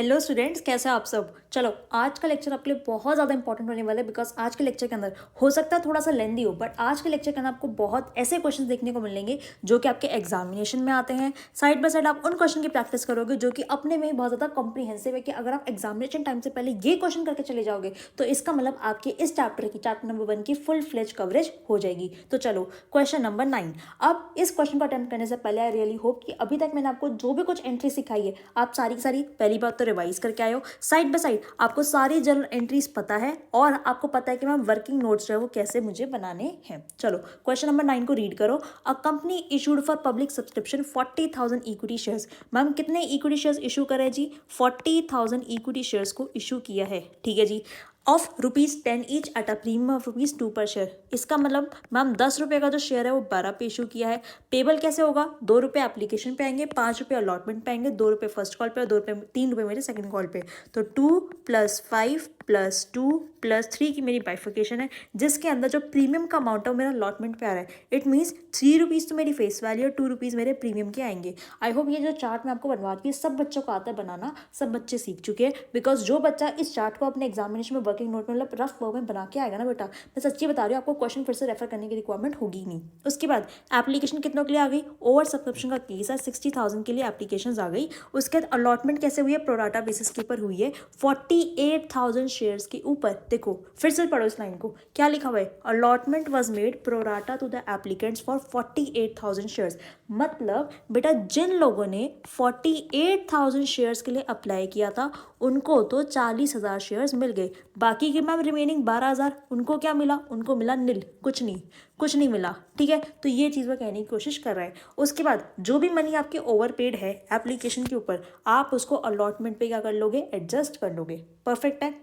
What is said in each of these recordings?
Hello students, कैसे हैं आप सब। चलो, आज का लेक्चर आपके लिए बहुत ज़्यादा इंपॉर्टेंट होने वाला है बिकॉज आज के लेक्चर के अंदर हो सकता है थोड़ा सा लेंदी हो, बट आज के लेक्चर के अंदर आपको बहुत ऐसे क्वेश्चंस देखने को मिलेंगे जो कि आपके एग्जामिनेशन में आते हैं। साइड बाय साइड आप उन क्वेश्चन की प्रैक्टिस करोगे जो कि अपने में ही बहुत ज़्यादा कॉम्प्रीहेंसिव है कि अगर आप एग्जामिनेशन टाइम से पहले ये क्वेश्चन करके चले जाओगे तो इसका मतलब आपके इस चैप्टर नंबर 1 की फुल फ्लेज कवरेज हो जाएगी। तो चलो, क्वेश्चन नंबर 9। अब इस क्वेश्चन को अटेम्प्ट करने से पहले आई रियली होप कि अभी तक मैंने आपको जो भी कुछ एंट्री सिखाई है आप सारी की सारी पहली बात तो रिवाइज करके आए हो। साइड बाय साइड आपको सारी जर्नल एंट्रीज पता है और आपको पता है कि मैम वर्किंग नोट्स जो है वो कैसे मुझे बनाने हैं। चलो, क्वेश्चन नंबर 9 को रीड करो। A company issued for public subscription 40,000 equity shares. Ma'am कितने इक्विटी शेयर्स इशू करे जी? 40,000 इक्विटी शेयर्स को इशू किया है। ठीक है जी, of ₹10 each at a premium of ₹2 per share. इसका मतलब मैम 10 रुपये का जो शेयर है वो 12 पे इशू किया है। पेबल कैसे होगा? 2 रुपये एप्लीकेशन पे आएंगे, 5 रुपये अलॉटमेंट पे आएंगे, 2 रुपये फर्स्ट कॉल पे और 3 रुपये मेरे सेकंड कॉल पे। तो 2 + 5 + 2 + 3 की मेरी बाइफिकेशन है जिसके अंदर जो प्रीमियम का अमाउंट है वो मेरा अलॉटमेंट पे आ रहा है। इट मीन्स ₹3 तो मेरी फेस वैल्यू और ₹2 मेरे प्रीमियम के आएंगे। आई होप ये जो चार्ट मैं आपको बनवा रही हूँ सब बच्चों को आता है बनाना, सब बच्चे सीख चुके हैं बिकॉज जो बच्चा इस चार्ट को अपने एग्जामिनेशन में वर्किंग नोट में मतलब रफ वर्क में बना के आएगा ना बेटा, मैं सच्ची बता रही हूँ आपको क्वेश्चन फिर से रेफर करने की रिक्वायरमेंट होगी ही नहीं। उसके बाद एप्लीकेशन कितनों के लिए आ गई? ओवर सब्सक्रिप्शन का केस है, 60,000 के लिए एप्लीकेशन आ गई। उसके बाद अलॉटमेंट कैसे हुई है? प्रोराटा बेसिस के ऊपर हुई है 48,000 शेयर्स के ऊपर। देखो फिर से पढ़ो इस लाइन को, क्या लिखा हुआ है? Allotment was made pro rata to the applicants for 48,000 shares. मतलब बेटा जिन लोगों ने 48,000 शेयर्स के लिए अप्लाई किया था उनको तो 40,000 शेयर्स मिल गए। बाकी के मैम रिमेनिंग 12,000 उनको क्या मिला? उनको मिला नील, कुछ नहीं मिला। ठीक है, तो ये चीज़ वो कहने की कोशिश कर रहा है। उसके बाद जो भी मनी आपके ओवर पेड है एप्लीकेशन के ऊपर आप उसको अलॉटमेंट पे क्या कर लोगे? एडजस्ट कर लोगे। परफेक्ट है।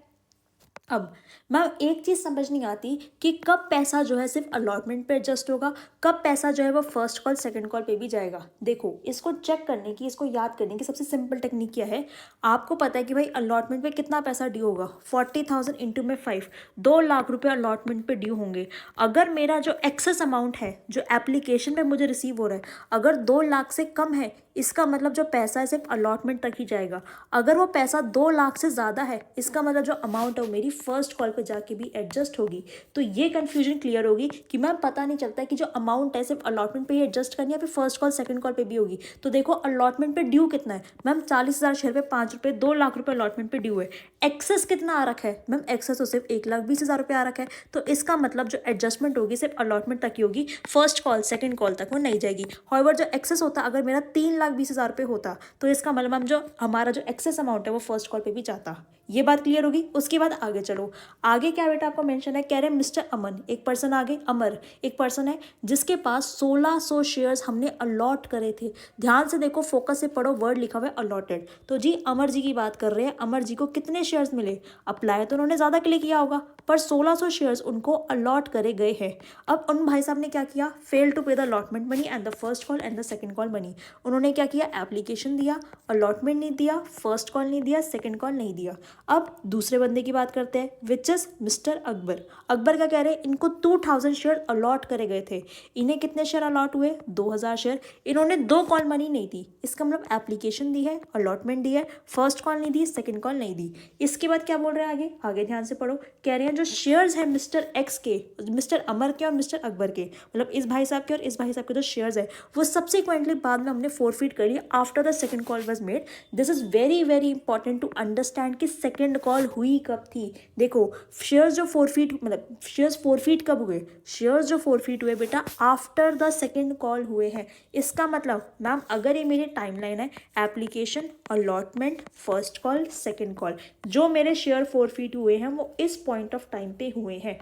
अब मैम एक चीज़ समझ नहीं आती कि कब पैसा जो है सिर्फ अलॉटमेंट पे एडजस्ट होगा, कब पैसा जो है वो फर्स्ट कॉल सेकंड कॉल पे भी जाएगा। देखो इसको चेक करने की, इसको याद करने की सबसे सिंपल टेक्निक क्या है? आपको पता है कि भाई अलॉटमेंट पे कितना पैसा ड्यू होगा? 40,000 इंटू में 5, 2 लाख रुपये अलॉटमेंट पे ड्यू होंगे। अगर मेरा जो एक्सेस अमाउंट है जो एप्लीकेशन पे मुझे रिसीव हो रहा है अगर 2 लाख से कम है इसका मतलब जो पैसा है सिर्फ अलॉटमेंट तक ही जाएगा। अगर वो पैसा 2 लाख से ज़्यादा है इसका मतलब जो अमाउंट है वो मेरी फर्स्ट कॉल पे जाके भी एडजस्ट होगी। तो ये कन्फ्यूजन क्लियर होगी कि मैम पता नहीं चलता है कि जो अमाउंट है सिर्फ अलॉटमेंट पे ही एडजस्ट करनी है फिर फर्स्ट कॉल सेकंड कॉल पे भी होगी। तो देखो अलॉटमेंट पे ड्यू कितना है मैम? 40,000 शेयर पे 5 रुपये, 2 लाख रुपये अलॉटमेंट पे ड्यू है। एक्सेस कितना आ रखा है मैम? एक्सेस तो सिर्फ 1,20,000 रुपये आ रखा है। तो इसका मतलब जो एडजस्टमेंट होगी सिर्फ अलॉटमेंट तक ही होगी, फर्स्ट कॉल सेकंड कॉल तक वो नहीं जाएगी। हाउएवर जो एक्सेस होता अगर मेरा 3,20,000 रुपये होता तो इसका मतलब हम जो हमारा जो एक्सेस अमाउंट है वो फर्स्ट कॉल पे भी जाता। ये बात क्लियर होगी। उसके बाद आगे चलो, आगे क्या बेटा आपको मेंशन है? कह रहे हैं मिस्टर अमन, एक पर्सन आगे अमर एक पर्सन है जिसके पास 1,600 शेयर्स हमने अलॉट करे थे। ध्यान से देखो, फोकस से पढ़ो, वर्ड लिखा हुआ है अलॉटेड। तो जी अमर जी की बात कर रहे हैं। अमर जी को कितने शेयर्स मिले? अप्लाई तो उन्होंने ज़्यादा के लिए किया होगा पर 1,600 शेयर्स उनको अलॉट करे गए हैं। अब उन भाई साहब ने क्या किया? फेल टू पे the allotment money and the first call and the second call money. उन्होंने क्या किया? एप्लीकेशन दिया, अलॉटमेंट नहीं दिया, फर्स्ट कॉल नहीं दिया, सेकंड कॉल नहीं दिया। अब दूसरे बंदे की बात करते हैं which is mister Akbar. Akbar क्या कह रहे हैं? इनको 2,000 शेयर अलॉट करे गए थे। इन्हें कितने शेयर अलॉट हुए? 2,000 शेयर। इन्होंने 2 कॉल मनी नहीं दी, इसका मतलब एप्लीकेशन दी है, अलॉटमेंट दी है, फर्स्ट कॉल नहीं दी, सेकंड कॉल नहीं दी। इसके बाद क्या बोल रहे हैं आगे? आगे ध्यान से पढ़ो। कह रहे हैं जो शेयर्स हैं मिस्टर एक्स के, मिस्टर अमर के और मिस्टर अकबर के, मतलब इस भाई साहब के और इस भाई साहब के जो शेयर्स है वो सब्सिक्वेंटली बाद में हमने फोरफीट करी after the second call was made. This is very very important to understand कि सेकंड कॉल हुई कब थी। देखो शेयर्स जो फोरफीट मतलब शेयर्स फोरफीट कब हुए? शेयर्स जो फोरफीट हुए बेटा आफ्टर द सेकंड कॉल हुए हैं। इसका मतलब मैम अगर ये मेरी टाइमलाइन है application, allotment, first call, second call, जो मेरे शेयर फोरफीट हुए हैं वो इस पॉइंट ऑफ टाइम पे हुए हैं।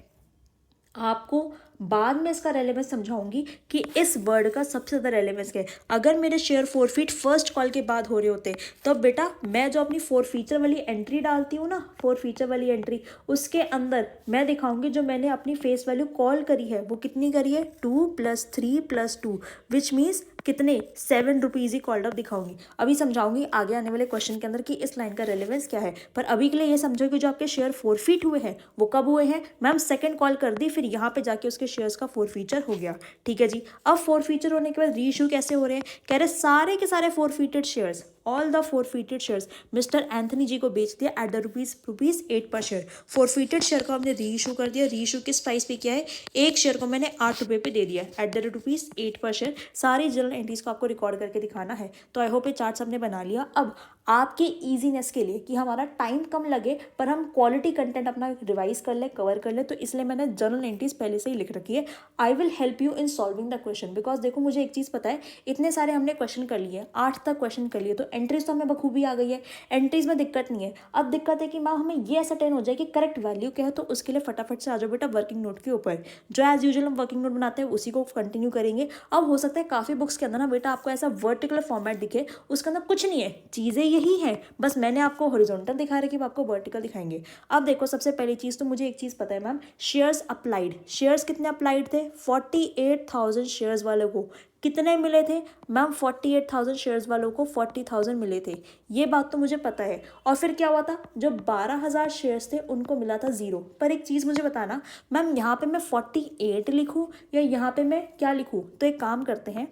आपको बाद में इसका रेलेवेंस समझाऊंगी कि इस वर्ड का सबसे ज़्यादा रेलेवेंस क्या है। अगर मेरे शेयर फोरफीट फर्स्ट कॉल के बाद हो रहे होते तो बेटा मैं जो अपनी फोरफीचर वाली एंट्री डालती हूँ ना, फोरफीचर वाली एंट्री, उसके अंदर मैं दिखाऊंगी जो मैंने अपनी फेस वैल्यू कॉल करी है वो कितनी करी है? 2 + 3 + 2 विच मीन्स कितने? 7 रुपीज़ ही कॉल्ड अप दिखाऊंगी। अभी समझाऊंगी आगे आने वाले क्वेश्चन के अंदर कि इस लाइन का रेलेवेंस क्या है, पर अभी के लिए ये समझो कि जो आपके शेयर फोरफीट हुए हैं वो कब हुए हैं? मैम सेकंड कॉल कर दी, फिर यहाँ पे जाके उसके शेयर्स का फोरफीचर हो गया। ठीक है जी। अब फोरफीचर होने के बाद री इशू कैसे हो रहे हैं? कह रहे सारे के सारे forfeited shares all the forfeited shares mister Anthony ji को बेच दिया एट द रुपीज 8 पर शेयर। फोरफीटेड शेयर को हमने री इशू कर दिया। री इशू किस प्राइस पे किया है? एक शेयर को मैंने 8 रुपये पे दे दिया एट द रुपीज 8 पर शेयर। सारी जनरल एंट्रीज को आपको रिकॉर्ड करके दिखाना है। तो आई होप ये चार्ट हमने बना लिया। अब आपके ईजीनेस के लिए कि हमारा टाइम कम लगे पर हम क्वालिटी कंटेंट अपना रिवाइज कर ले, कवर कर ले, तो इसलिए मैंने जनरल एंट्रीज पहले से ही लिख रखी है। I will help you in solving the question because देखो मुझे एक चीज़ पता है, इतने सारे हमने क्वेश्चन कर लिए, 8 तक क्वेश्चन कर लिए, तो एंट्रीज तो हमें बखूबी आ गई है। एंट्रीज में दिक्कत नहीं है। अब दिक्कत है कि मैम हमें ये सर्टेन हो जाए कि करेक्ट वैल्यू क्या है, तो उसके लिए फटाफट से आ जाओ बेटा वर्किंग नोट के ऊपर। जो एज यूजुअल हम वर्किंग नोट बनाते हैं उसी को कंटिन्यू करेंगे। अब हो सकता है काफ़ी बुक्स के अंदर ना बेटा आपको ऐसा वर्टिकुलर फॉर्मेट दिखे, उसके अंदर कुछ नहीं है, चीज़ें यही हैं, बस मैंने आपको हॉरिजॉन्टल दिखा रही कि आपको वर्टिकल दिखाएंगे। अब देखो सबसे पहली चीज़ तो मुझे एक चीज़ पता है मैम, शेयर्स अप्लाइड। शेयर्स कितने अप्लाइड थे? 48,000 शेयर्स वालों को कितने मिले थे मैम? 48,000 शेयर्स वालों को 40,000 मिले थे, ये बात तो मुझे पता है। और फिर क्या हुआ था? जो 12,000 शेयर्स थे उनको मिला था 0। पर एक चीज़ मुझे बताना मैम, यहाँ पे मैं 48 लिखूँ या यहाँ पे मैं क्या लिखूँ? तो एक काम करते हैं,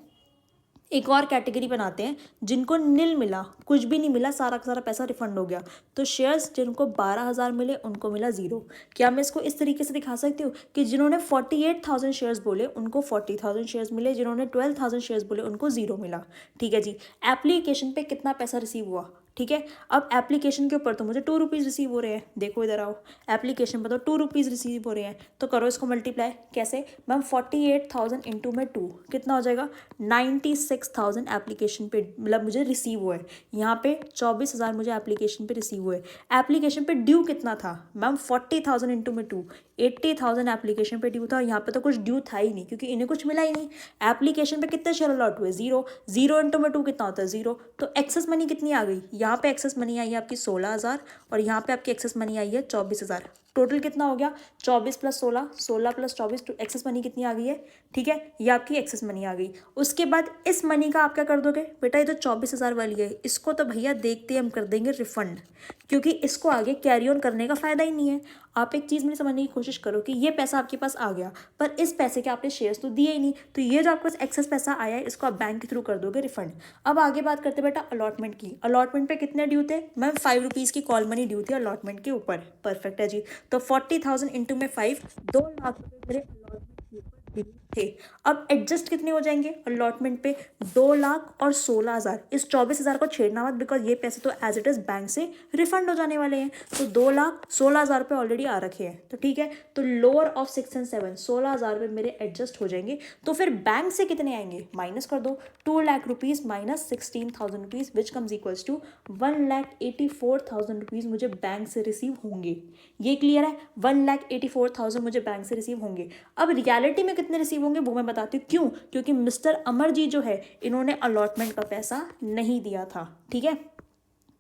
एक और कैटेगरी बनाते हैं जिनको नील मिला, कुछ भी नहीं मिला, सारा का सारा पैसा रिफंड हो गया। तो शेयर्स जिनको 12,000 मिले उनको मिला 0। क्या मैं इसको इस तरीके से दिखा सकती हूँ कि जिन्होंने 48,000 शेयर्स बोले उनको 40,000 शेयर्स मिले, जिन्होंने 12,000 शेयर्स बोले उनको 0 मिला। ठीक है जी। एप्लीकेशन पे कितना पैसा रिसीव हुआ? ठीक है, अब एप्लीकेशन के ऊपर तो मुझे 2 रुपीज़ रिसीव हो रहे हैं। देखो इधर आओ, एप्लीकेशन पर तो 2 रुपीज़ रिसीव हो रहे हैं, तो करो इसको मल्टीप्लाई। कैसे मैम? 48,000 इंटू में 2 कितना हो जाएगा? 96,000 एप्लीकेशन पे मतलब मुझे रिसीव हुआ है। यहाँ पे 24,000 मुझे एप्लीकेशन पे रिसीव हुए। एप्लीकेशन पे ड्यू कितना था मैम? 40,000 इंटू में 2 80,000 एप्लीकेशन पे ड्यू था। यहाँ पे तो कुछ ड्यू था ही नहीं क्योंकि इन्हें कुछ मिला ही नहीं। एप्लीकेशन पे कितने शेयर अलॉट हुए? 0। 0 इंटू में 2 कितना होता है? 0। तो एक्सेस मनी कितनी आ गई? यहाँ पे एक्सेस मनी आई है आपकी 16,000 और यहाँ पे आपकी एक्सेस मनी आई है 24,000। टोटल कितना हो गया? 24 प्लस 16, 16 प्लस 24, तो एक्सेस मनी कितनी आ गई है? ठीक है, ये आपकी एक्सेस मनी आ गई। उसके बाद इस मनी का आप क्या कर दोगे बेटा? ये तो 24,000 वाली है, इसको तो भैया देखते हम कर देंगे रिफंड, क्योंकि इसको आगे कैरी ऑन करने का फ़ायदा ही नहीं है। आप एक चीज़ मेरी समझने की कोशिश करो कि ये पैसा आपके पास आ गया पर इस पैसे के आपने शेयर्स तो दिए ही नहीं, तो ये जो आपके पास एक्सेस पैसा आया है इसको आप बैंक के थ्रू कर दोगे रिफंड। अब आगे बात करते बेटा अलॉटमेंट की। अलॉटमेंट पे कितने ड्यू थे मैम? 5 रुपीज़ की कॉल मनी ड्यू थी अलॉटमेंट के ऊपर। परफेक्ट है जी। तो 40,000 इंटू में 5, 2 लाख रुपये मेरे अलॉटमेंट के ऊपर ड्यू थे। अब एडजस्ट कितने हो जाएंगे अलॉटमेंट पे? 2 लाख और 16,000। इस 24,000 को छेड़ना मत बिकॉज ये पैसे तो एज इट इज़ बैंक से रिफंड हो जाने वाले हैं। तो 2,16,000 रुपये ऑलरेडी आ रखे हैं, तो ठीक है। तो लोअर ऑफ 6 एंड 7 16,000 रुपये मेरे एडजस्ट हो जाएंगे। तो फिर बैंक से कितने आएंगे? माइनस कर दो। 2 lakh rupees minus 16,000 rupees which comes equals to 1,84,000 rupees मुझे बैंक से रिसीव होंगे। ये क्लियर है? 1,84,000 मुझे बैंक से रिसीव होंगे। अब रियलिटी में कितने रिसीव होंगे वो मैं बताती हूँ। क्यों? क्योंकि मिस्टर अमर जी जो है इन्होंने अलॉटमेंट का पैसा नहीं दिया था। ठीक है,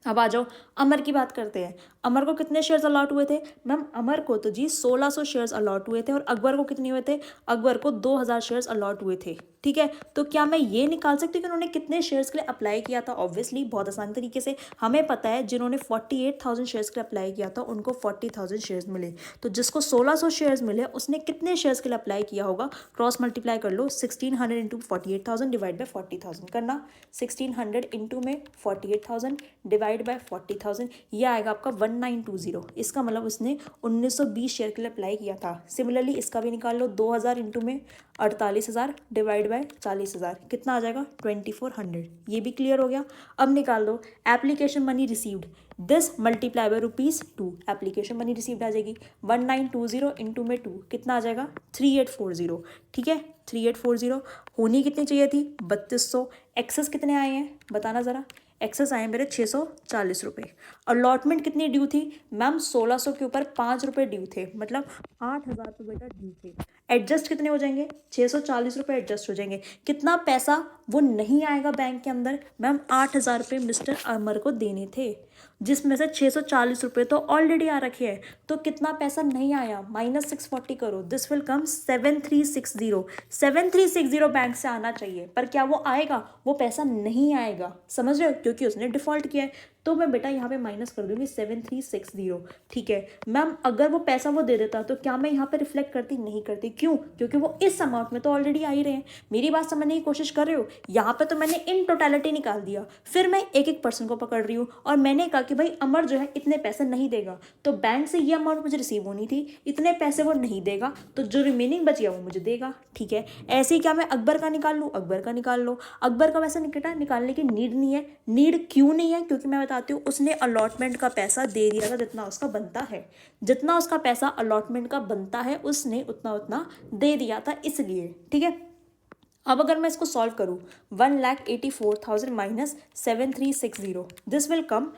अब आ जाओ अमर की बात करते हैं। अमर को कितने शेयर्स अलॉट हुए थे मैम? अमर को तो जी 1600 शेयर्स अलॉट हुए थे। और अकबर को कितने हुए थे? अकबर को 2,000 शेयर्स अलॉट हुए थे। ठीक है, तो क्या मैं ये निकाल सकती हूँ कि उन्होंने कितने शेयर्स के लिए अप्लाई किया था? ऑब्वियसली बहुत आसान तरीके से हमें पता है जिन्होंने 48,000 शेयर्स के लिए अप्लाई किया था उनको 40,000 शेयर्स मिले। तो जिसको 1600 शेयर्स मिले उसने कितने शेयर्स के लिए अप्लाई किया होगा? क्रॉस मल्टीप्लाई कर लो। 1600 इंटू 48,000 डिवाइड बाई 40,000 करना। 1600 इंटू में 48,000 डिवाइड बाय 40,000, ये आएगा आपका 1920। इसका मतलब उसने 1920 शेयर के लिए अप्लाई किया था। सिमिलरली इसका भी निकाल लो। 2,000 इंटू में 48,000 डिवाइड बाय 40,000 कितना आ जाएगा? 2,400। ये भी क्लियर हो गया। अब निकाल दो application money received, this multiply by ₹2। Application money received आ जाएगी 1920 इंटू में 2 कितना आ जाएगा? 3840। ठीक है, 3840 होनी कितनी चाहिए थी? 3200। एक्सेस कितने आए हैं बताना ज़रा? एक्सेस आए मेरे 640 रुपये। अलॉटमेंट कितनी ड्यू थी मैम? 1600 के ऊपर 5 रुपये ड्यू थे, मतलब 8,000 रुपये बेटा ड्यू थे। एडजस्ट कितने हो जाएंगे? 640 रुपये एडजस्ट हो जाएंगे। कितना पैसा वो नहीं आएगा बैंक के अंदर मैम? 8,000 रुपये मिस्टर अमर को देने थे, जिसमें से 640 रुपये तो ऑलरेडी आ रखे हैं। तो कितना पैसा नहीं आया? माइनस 640 करो, दिस विल कम 7360। 7360 बैंक से आना चाहिए, पर क्या वो आएगा? वो पैसा नहीं आएगा, समझ रहे हो? क्योंकि उसने डिफॉल्ट किया है। तो मैं बेटा यहाँ पे माइनस कर दूंगी 7360। ठीक है मैम, अगर वो पैसा वो दे देता तो क्या मैं यहाँ पे रिफ्लेक्ट करती? नहीं करती। क्यों? क्योंकि वो इस अमाउंट में तो ऑलरेडी आ ही रहे हैं। मेरी बात समझने की कोशिश कर रहे हो? यहाँ पे तो मैंने इन टोटलिटी निकाल दिया, फिर मैं एक एक पर्सन को पकड़ रही हूँ और मैंने कहा कि भाई अमर जो है इतने पैसे नहीं देगा, तो बैंक से ये अमाउंट मुझे रिसीव होनी थी, इतने पैसे वो नहीं देगा, तो जो रिमेनिंग बच गया वो मुझे देगा। ठीक है, ऐसे ही क्या मैं अकबर का निकाल लूँ? अकबर का निकाल लो। अकबर का वैसे निकालने की नीड नहीं है। नीड क्यों नहीं है? क्योंकि मैं बताती हूँ, उसने अलॉटमेंट का पैसा दे दिया था जितना उसका बनता है, जितना उसका पैसा अलॉटमेंट का बनता है उसने उतना उतना दे दिया था, इसलिए। ठीक है, अब अगर मैं इसको सॉल्व करूँ, 1,84,000 minus 7,360, this will come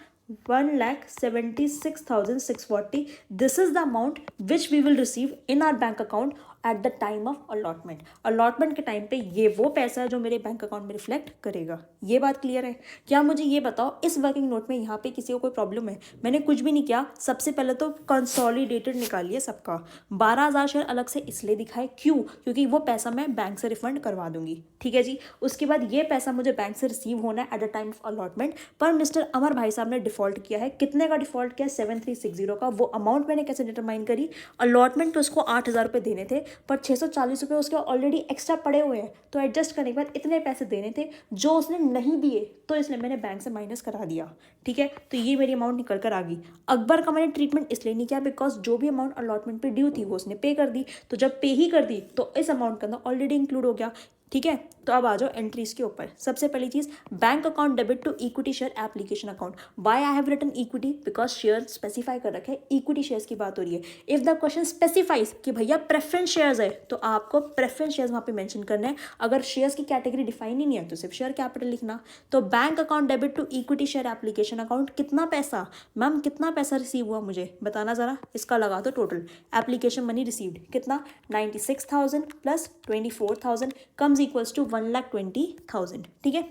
1,76,640. This is the amount which we will receive in our bank account at the time of allotment. Allotment के टाइम पे ये वो पैसा है जो मेरे बैंक अकाउंट में रिफ्लेक्ट करेगा। ये बात क्लियर है? क्या मुझे ये बताओ, इस वर्किंग नोट में यहाँ पे किसी को कोई प्रॉब्लम है? मैंने कुछ भी नहीं किया, सबसे पहले तो कंसोलिडेटेड निकालिए सबका। 12,000 शेयर अलग से इसलिए दिखाए, क्यों? क्योंकि वो पैसा मैं बैंक से रिफंड करवा दूंगी। ठीक है जी, उसके बाद ये पैसा मुझे बैंक से रिसीव होना है eight the time of allotment, पर मिस्टर अमर भाई साहब ने डिफॉल्ट किया है। कितने का डिफॉल्ट किया? 7360 का। वो अमाउंट मैंने कैसे डिटरमाइन करी? अलॉटमेंट तो उसको 8,000 रुपये देने थे, पर 640 रुपये उसके ऑलरेडी एक्स्ट्रा पड़े हुए हैं, तो एडजस्ट करने के बाद इतने पैसे देने थे जो उसने नहीं दिए, तो इसलिए मैंने बैंक से माइनस करा दिया। ठीक है, तो ये मेरी अमाउंट निकल कर आ गई। अकबर का मैंने ट्रीटमेंट इसलिए नहीं किया बिकॉज जो भी अमाउंट अलॉटमेंट पे ड्यू थी वो उसने पे कर दी, तो जब पे ही कर दी तो इस अमाउंट के अंदर ऑलरेडी इंक्लूड हो गया। ठीक है, तो अब आ जाओ एंट्रीज के ऊपर। सबसे पहली चीज, bank account debit to equity share application account. Why I have written equity? Because share specify कर रखे, इक्विटी शेयर्स की बात हो रही है। इफ द क्वेश्चन स्पेसिफाइज कि भैया प्रेफरेंस शेयर्स है, तो आपको प्रेफरेंस शेयर्स वहां पे मेंशन करना है। अगर शेयर्स की कैटेगरी डिफाइन ही नहीं है तो सिर्फ शेयर कैपिटल लिखना। तो bank account debit to equity share application account, कितना पैसा मैम, कितना पैसा रिसीव हुआ मुझे बताना जरा। इसका लगा दो टोटल, एप्लीकेशन मनी रिसीव्ड कितना? 96,000 प्लस 24,000 कम्स इक्वल्स टू 1,20,000। ठीक है,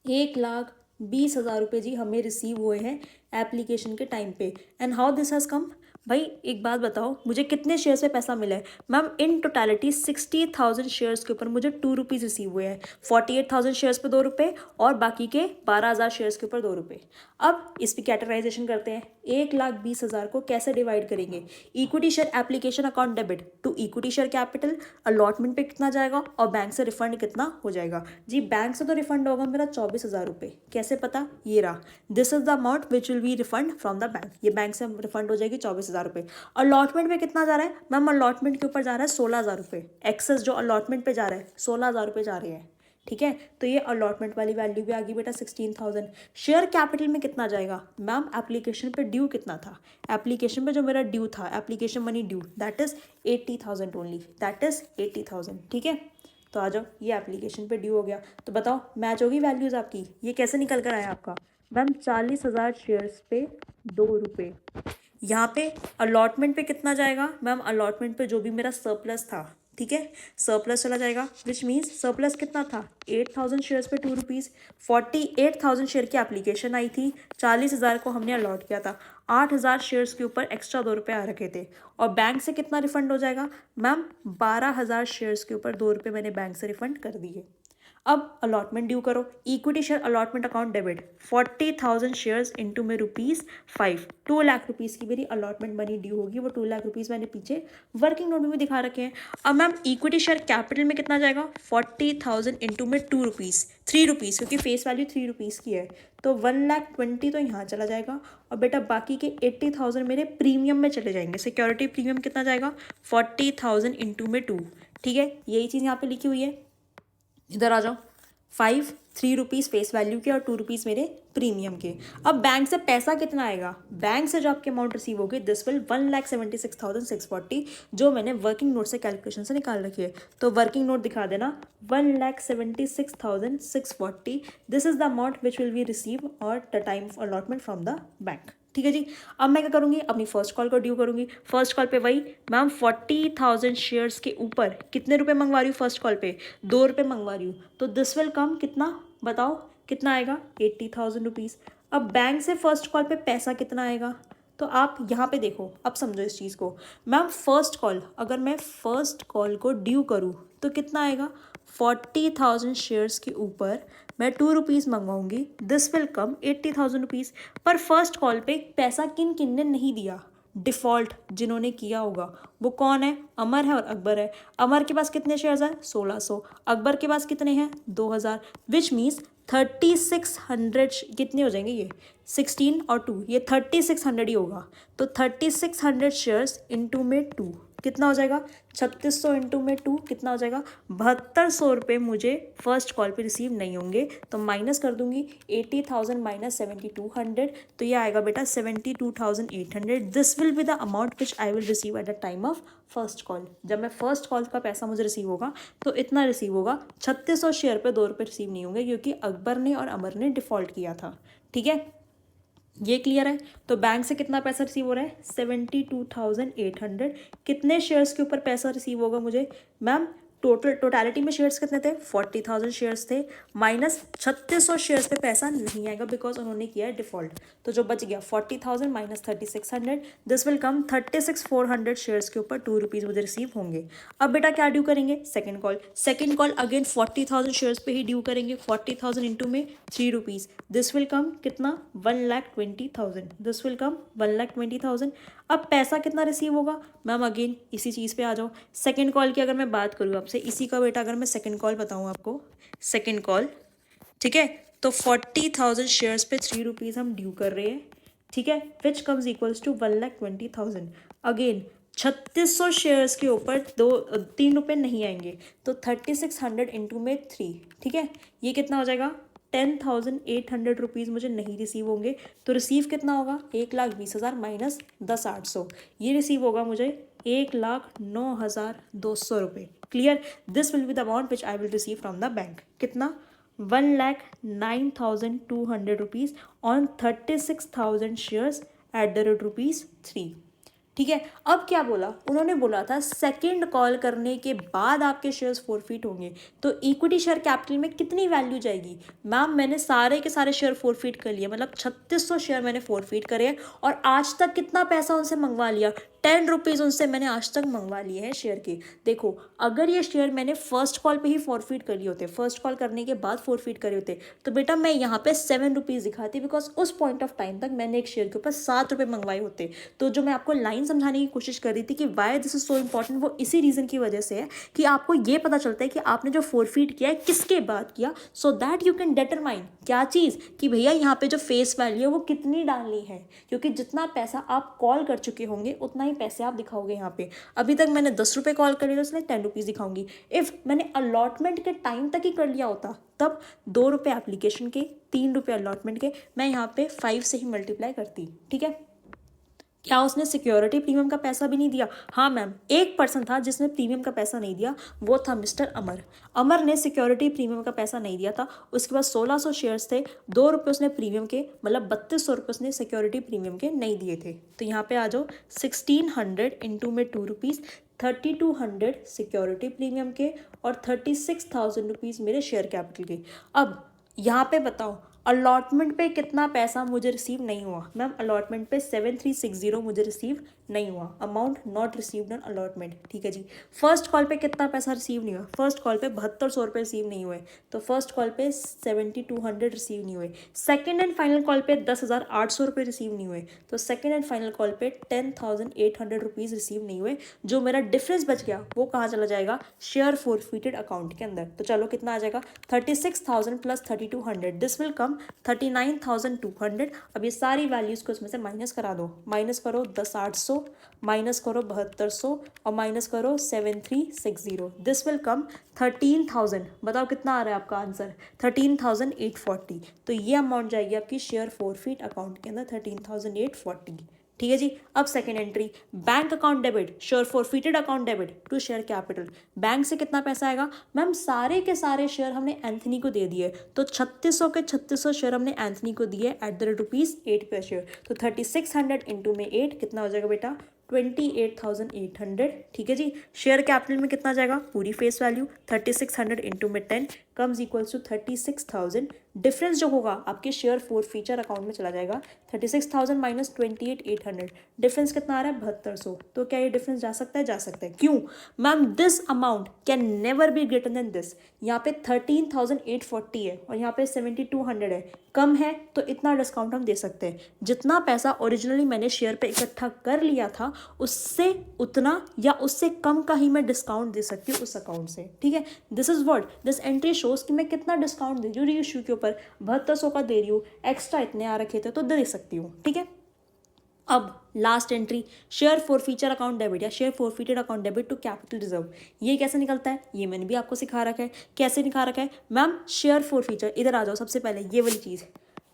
1,20,000 रुपये जी हमें रिसीव हुए हैं एप्लीकेशन के टाइम पे। And how this has come? भाई एक बात बताओ, मुझे कितने शेयर्स पे पैसा मिला है? मैम इन टोटलिटी 60,000 शेयर्स के ऊपर मुझे 2 रुपीज़ रिसीव हुए हैं। 48,000 शेयर्स पे 2 रुपये और बाकी के 12,000 शेयर्स के ऊपर 2 रुपये। अब इस पर कैटेगराइजेशन करते हैं। 1,20,000 को कैसे डिवाइड करेंगे? Equity share application account debit to equity share capital, allotment पे कितना जाएगा और बैंक से रिफंड कितना हो जाएगा? जी बैंक से तो रिफंड होगा मेरा 24,000 रुपये। कैसे पता? ये रहा, this is the amount which will B refund from the bank. ये बैंक से रिफंड हो जाएगी 24,000 रुपये। अलॉटमेंट पे कितना जा रहा है? मैम अलॉटमेंट के ऊपर जा रहा है 16,000 रुपये। एक्सेस जो अलॉटमेंट पे जा रहा है 16,000 रुपये जा रहे हैं। ठीक है, तो ये अलॉटमेंट वाली वैल्यू भी आ गई बेटा 16,000। शेयर कैपिटल में कितना जाएगा? मैम एप्लीकेशन पे ड्यू कितना था? एप्लीकेशन पे जो मेरा ड्यू था, application money due, that is 80,000 only, that is 80,000। ठीक है, तो आ जाओ, ये एप्लीकेशन पे ड्यू हो गया। तो बताओ मैच होगी वैल्यूज आपकी? ये कैसे निकल कर आया आपका? मैम 40,000 शेयर्स पे 2 रुपये। यहाँ पे अलॉटमेंट पे कितना जाएगा? मैम अलॉटमेंट पे जो भी मेरा सरप्लस था, ठीक है, सरप्लस चला जाएगा, विच मीन्स सरप्लस कितना था? 8,000 शेयर्स पे 2 रुपीज़। 48,000 शेयर की एप्लीकेशन आई थी, 40,000 को हमने अलॉट किया था, 8,000 शेयर्स के ऊपर एक्स्ट्रा 2 रुपये आ रखे थे। और बैंक से कितना रिफंड हो जाएगा? मैम 12,000 शेयर्स के ऊपर 2 रुपये मैंने बैंक से रिफंड कर दिए। अब अलॉटमेंट ड्यू करो। Equity share allotment account debit 40,000 shares into में ₹5, 2 लाख रुपीज़ की मेरी अलॉटमेंट मनी ड्यू होगी। वो 2 लाख रुपीज़ मैंने पीछे वर्किंग नोट में भी दिखा रखे हैं। अब मैम इक्विटी शेयर कैपिटल में कितना जाएगा? 40,000 इंटू में 2 रुपीज़, 3 रुपीज़, क्योंकि फेस वैल्यू 3 रुपीज़ की है, तो 1,20,000 तो यहाँ चला जाएगा। और बेटा बाकी के 80,000 मेरे प्रीमियम में चले जाएंगे। सिक्योरिटी प्रीमियम कितना जाएगा? 40,000 इंटू में 2। ठीक है, यही चीज़ यहाँ पे लिखी हुई है। इधर आ जाओ, 3 रुपीज़ फेस वैल्यू के और 2 रुपीज़ मेरे प्रीमियम के। अब बैंक से पैसा कितना आएगा? बैंक से जो आपकी अमाउंट रिसीव होगी दिस विल 1,76,640, जो मैंने वर्किंग नोट से कैलकुलेशन से निकाल रखी है। तो वर्किंग नोट दिखा देना, 1,76,640, this is the amount which will be receive और the time of allotment from the bank. ठीक है जी, अब मैं क्या करूँगी? अपनी फर्स्ट कॉल को ड्यू करूँगी। फर्स्ट कॉल पे वही मैम 40,000 शेयर्स के ऊपर कितने रुपए मंगवा रही हूँ? फर्स्ट कॉल पे 2 रुपये मंगवा रही हूँ, तो दिस विल कम कितना? बताओ कितना आएगा? 80,000 रुपीज़। अब बैंक से फर्स्ट कॉल पे पैसा कितना आएगा? तो आप यहाँ पे देखो, अब समझो इस चीज़ को। मैम फर्स्ट कॉल, अगर मैं फर्स्ट कॉल को ड्यू करूँ तो कितना आएगा? 40,000 शेयर्स के ऊपर मैं 2 रुपीज़ मंगवाऊंगी, दिस विल कम 80,000 रुपीज़। पर फर्स्ट कॉल पे पैसा किन किन ने नहीं दिया, डिफ़ॉल्ट जिन्होंने किया होगा वो कौन है, अमर है और अकबर है। अमर के पास कितने शेयर्स हैं, 1600। अकबर के पास कितने हैं, 2000, विच मीन्स 3600 कितने हो जाएंगे ये, 16 और 2, ये 3600 ही होगा। तो 3600 शेयर्स इंटू में 2 कितना हो जाएगा, 3600 इंटू में 2 कितना हो जाएगा, 7200 रुपये मुझे फर्स्ट कॉल पे रिसीव नहीं होंगे। तो माइनस कर दूंगी 80,000 माइनस 7200, तो ये आएगा बेटा 72,800। This will be the amount which I will receive at the time of first call. जब मैं फर्स्ट कॉल का पैसा मुझे रिसीव होगा तो इतना रिसीव होगा। 3600 शेयर पे 2 रुपये रिसीव नहीं होंगे क्योंकि अकबर ने और अमर ने डिफ़ॉल्ट किया था। ठीक है, ये क्लियर है। तो बैंक से कितना पैसा रिसीव हो रहा है, 72,800। कितने शेयर्स के ऊपर पैसा रिसीव होगा मुझे, मैम टोटलिटी में शेयर्स कितने थे, 40,000 शेयर्स थे, माइनस 3600 शेयर्स पे पैसा नहीं आएगा बिकॉज उन्होंने किया है डिफ़ॉल्ट। तो जो बच गया 40,000 minus 3600, this will come 36,400 shares के ऊपर 2 रुपीज़ मुझे रिसीव होंगे। अब बेटा क्या ड्यू करेंगे, second call. Second call again 40,000 shares पे ही ड्यू करेंगे, 40,000 इंटू में 3 रुपीज़, दिस विल कम कितना, 1,20,000, दिस विल कम 1,20,000। अब पैसा कितना रिसीव होगा, मैम अगेन इसी चीज़ पे आ जाओ। सेकंड कॉल की अगर मैं बात करूँ आपसे, इसी का बेटा अगर मैं सेकंड कॉल बताऊँ आपको, सेकंड कॉल, ठीक है, तो 40,000 शेयर्स पे 3 रुपीज़ हम ड्यू कर रहे हैं, ठीक है, which comes equals to 1,20,000। Again 3600 shares के ऊपर 3 रुपये नहीं आएंगे, तो 3600 इंटू में 3, ठीक है, ये कितना हो जाएगा, 10,800 रुपीज़ मुझे नहीं रिसीव होंगे। तो रिसीव कितना होगा, 1,20,000 माइनस 10,800, ये रिसीव होगा मुझे 1,09,200 रुपये। Clear, this will be the amount which I will receive from the bank. कितना, 1,09,200 rupees on 36,000 shares at the rate ₹3। ठीक है, अब क्या बोला उन्होंने, बोला था सेकंड कॉल करने के बाद आपके शेयर्स फोरफिट होंगे। तो इक्विटी शेयर कैपिटल में कितनी वैल्यू जाएगी, मैम मैंने सारे के सारे शेयर फोरफिट कर लिए, मतलब 3600 शेयर मैंने फोरफिट करे और आज तक कितना पैसा उनसे मंगवा लिया, 10 रुपीज़ उनसे मैंने आज तक मंगवा लिए हैं शेयर के। देखो अगर ये शेयर मैंने फर्स्ट कॉल पे ही फॉरफिट कर लिए होते, फर्स्ट कॉल करने के बाद फॉरफिट करे होते, तो बेटा मैं यहाँ पे 7 रुपीज़ दिखाती, बिकॉज उस पॉइंट ऑफ टाइम तक मैंने एक शेयर के ऊपर 7 रुपये मंगवाए होते। तो जो मैं आपको लाइन समझाने की कोशिश कर रही थी कि why this is so important, वो इसी रीज़न की वजह से है कि आपको ये पता चलता है कि आपने जो फॉरफिट किया है किसके बाद किया, सो दैट यू कैन डिटरमाइन क्या चीज़ कि भैया यहाँ पे जो फेस वैल्यू है वो कितनी डालनी है, क्योंकि जितना पैसा आप कॉल कर चुके होंगे उतना ही पैसे आप दिखाओगे। यहाँ पे अभी तक मैंने 10 रुपये कॉल कर लिया तो इसलिए 10 रुपीज़ दिखाऊंगी। इफ़ मैंने अलॉटमेंट के टाइम तक ही कर लिया होता तब 2 रुपये एप्लीकेशन के, 3 रुपये अलॉटमेंट के, मैं यहाँ पे 5 से ही मल्टीप्लाई करती। ठीक है, क्या उसने सिक्योरिटी प्रीमियम का पैसा भी नहीं दिया, हाँ मैम एक पर्सन था जिसने प्रीमियम का पैसा नहीं दिया, वो था मिस्टर अमर। अमर ने सिक्योरिटी प्रीमियम का पैसा नहीं दिया था, उसके बाद 1600 शेयर्स थे, 2 रुपये उसने प्रीमियम के, मतलब 3200 रुपये उसने सिक्योरिटी प्रीमियम के नहीं दिए थे। तो यहाँ पे आ जाओ 1600 इंटू में 2 रुपीज़, 3200 सिक्योरिटी प्रीमियम के और 36,000 रुपीज़ मेरे शेयर कैपिटल के। अब यहाँ पे बताओ अलॉटमेंट पे कितना पैसा मुझे रिसीव नहीं हुआ, मैम अलॉटमेंट पे 7360 मुझे रिसीव नहीं हुआ, amount not received on allotment. ठीक है जी, फर्स्ट कॉल पे कितना पैसा रिसीव नहीं हुआ, फर्स्ट कॉल पे 7200 रुपये रिसीव नहीं हुए, तो फर्स्ट कॉल पे 7200 रिसीव नहीं हुए। सेकंड एंड फाइनल कॉल पे 10,800 रुपये रिसीव नहीं हुए, तो सेकंड एंड फाइनल कॉल पे 10,800 रुपीज़ रिसीव नहीं हुए। जो मेरा डिफरेंस बच गया वो कहाँ चला जाएगा, शेयर फोरफिटेड अकाउंट के अंदर। तो चलो कितना आ जाएगा, 36,000 प्लस 3200, दिस विल कम 39,200। अब ये सारी वैल्यूज़ को इसमें से माइनस करा दो, माइनस करो 10,800, माइनस करो 7200 और माइनस करो 7360, दिस विल कम 13,000। बताओ कितना आ रहा है आपका आंसर, 13,840। तो ये अमाउंट जाएगी आपकी शेयर फोरफिट अकाउंट के अंदर, 13,840। ठीक है जी, अब second entry, bank account debit, share forfeited account debit to share capital. Bank से कितना पैसा आएगा, मैम सारे के सारे शेयर हमने एंथनी को दे दिए, तो 3600 के 3600 शेयर हमने एंथनी को दिए एट द रेट ₹8 पर शेयर। तो 3600 इंटू में 8 कितना हो जाएगा बेटा, 28,800। ठीक है जी, शेयर कैपिटल में कितना जाएगा, पूरी फेस वैल्यू 3600 इंटू में 10, कम्स इक्वल्स टू 36,000। डिफरेंस जो होगा आपके शेयर फोरफीचर अकाउंट में चला जाएगा। 36,000 माइनस 28,800, डिफरेंस कितना आ रहा है 7200। तो क्या ये डिफरेंस जा सकता है? जा सकता है। क्यों ma'am? This amount can never be greater than this. यहाँ पे 13,840 है और यहाँ पे 7,200 है, कम है तो इतना डिस्काउंट हम दे सकते हैं। जितना पैसा ओरिजिनली मैंने शेयर पे इकट्ठा कर लिया था उससे उतना या उससे कम का ही मैं डिस्काउंट दे सकती हूँ उस अकाउंट से। ठीक है, this is what this entry shows कि मैं कितना डिस्काउंट दे रही हूँ रीइश्यू के ऊपर। 7200 का दे रही हूँ, एक्स्ट्रा इतने आ रखे थे तो दे सकती हूँ। ठीक है, अब last entry share forfeiture account debit या share forfeited account debit to capital reserve. ये कैसे निकलता है ये मैंने भी आपको सिखा रखा है। कैसे निखा रखा है मैम? शेयर फॉरफीचर, इधर आ जाओ। सबसे पहले ये वाली चीज़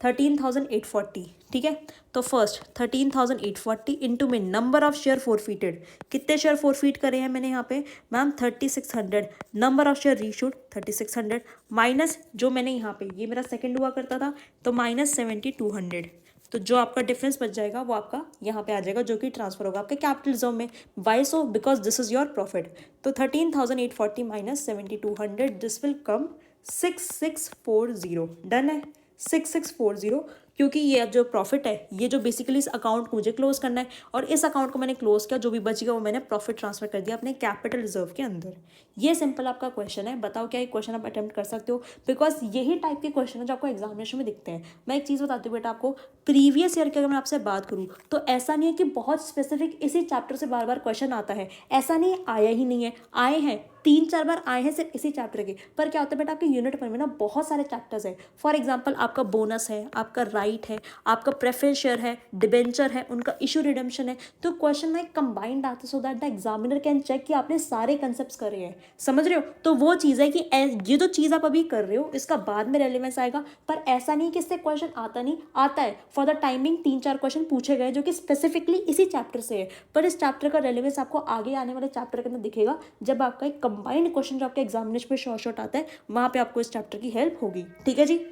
13,840, ठीक है। तो फर्स्ट 13,840 इंटू में नंबर ऑफ शेयर फॉरफीटेड। कितने शेयर फॉरफीट करे हैं मैंने यहाँ पे ma'am? 3600। Number of share reissued 3600 minus जो मैंने यहाँ पे, ये मेरा सेकंड हुआ करता था, तो माइनस 7200। तो जो आपका डिफरेंस बच जाएगा वो आपका यहाँ पे आ जाएगा, जो कि ट्रांसफर होगा आपके कैपिटल रिजर्व में। Why so? Because this is your profit. तो 13,840 minus 7,200, this will come 6640। Done है 6640, क्योंकि ये अब जो प्रॉफिट है ये जो बेसिकली इस अकाउंट को मुझे क्लोज करना है और इस अकाउंट को मैंने क्लोज किया, जो भी बच गया वो मैंने प्रॉफिट ट्रांसफर कर दिया अपने कैपिटल रिजर्व के अंदर। ये सिंपल आपका क्वेश्चन है। बताओ क्या ये क्वेश्चन आप अटेम्प्ट कर सकते हो? बिकॉज यही टाइप के क्वेश्चन है जो आपको एग्जामिनेशन में दिखते हैं। मैं एक चीज़ बताती हूँ बेटा आपको, प्रीवियस ईयर की अगर मैं आपसे बात करूँ तो ऐसा नहीं है कि बहुत स्पेसिफिक इसी चैप्टर से बार बार क्वेश्चन आता है। ऐसा नहीं आया ही नहीं है, आए हैं 3-4 बार आए हैं सिर्फ इसी चैप्टर के। पर क्या होता है बेटा आपके यूनिट वन में ना बहुत सारे चैप्टर्स हैं। फॉर एग्जांपल आपका बोनस है, आपका राइट है, आपका प्रेफरेंस शेयर है, डिबेंचर है, उनका इशू रिडेम्पशन है। तो क्वेश्चन ना कंबाइंड आते so that the examiner can check कि आपने सारे कंसेप्ट करे हैं। समझ रहे हो? तो वो चीज़ है कि ये जो चीज़ आप अभी कर रहे हो इसका बाद में रेलिवेंस आएगा। पर ऐसा नहीं कि इससे क्वेश्चन आता नहीं, आता है। फॉर द टाइमिंग 3-4 क्वेश्चन पूछे गए जो कि स्पेसिफिकली इसी चैप्टर से है। पर इस चैप्टर का रेलिवेंस आपको आगे आने वाले चैप्टर के अंदर दिखेगा, जब आपका एक कंबाइंड क्वेश्चन जो आपके एग्जामिनेशन में शॉर्ट आता है वहां पे आपको इस चैप्टर की हेल्प होगी। ठीक है जी,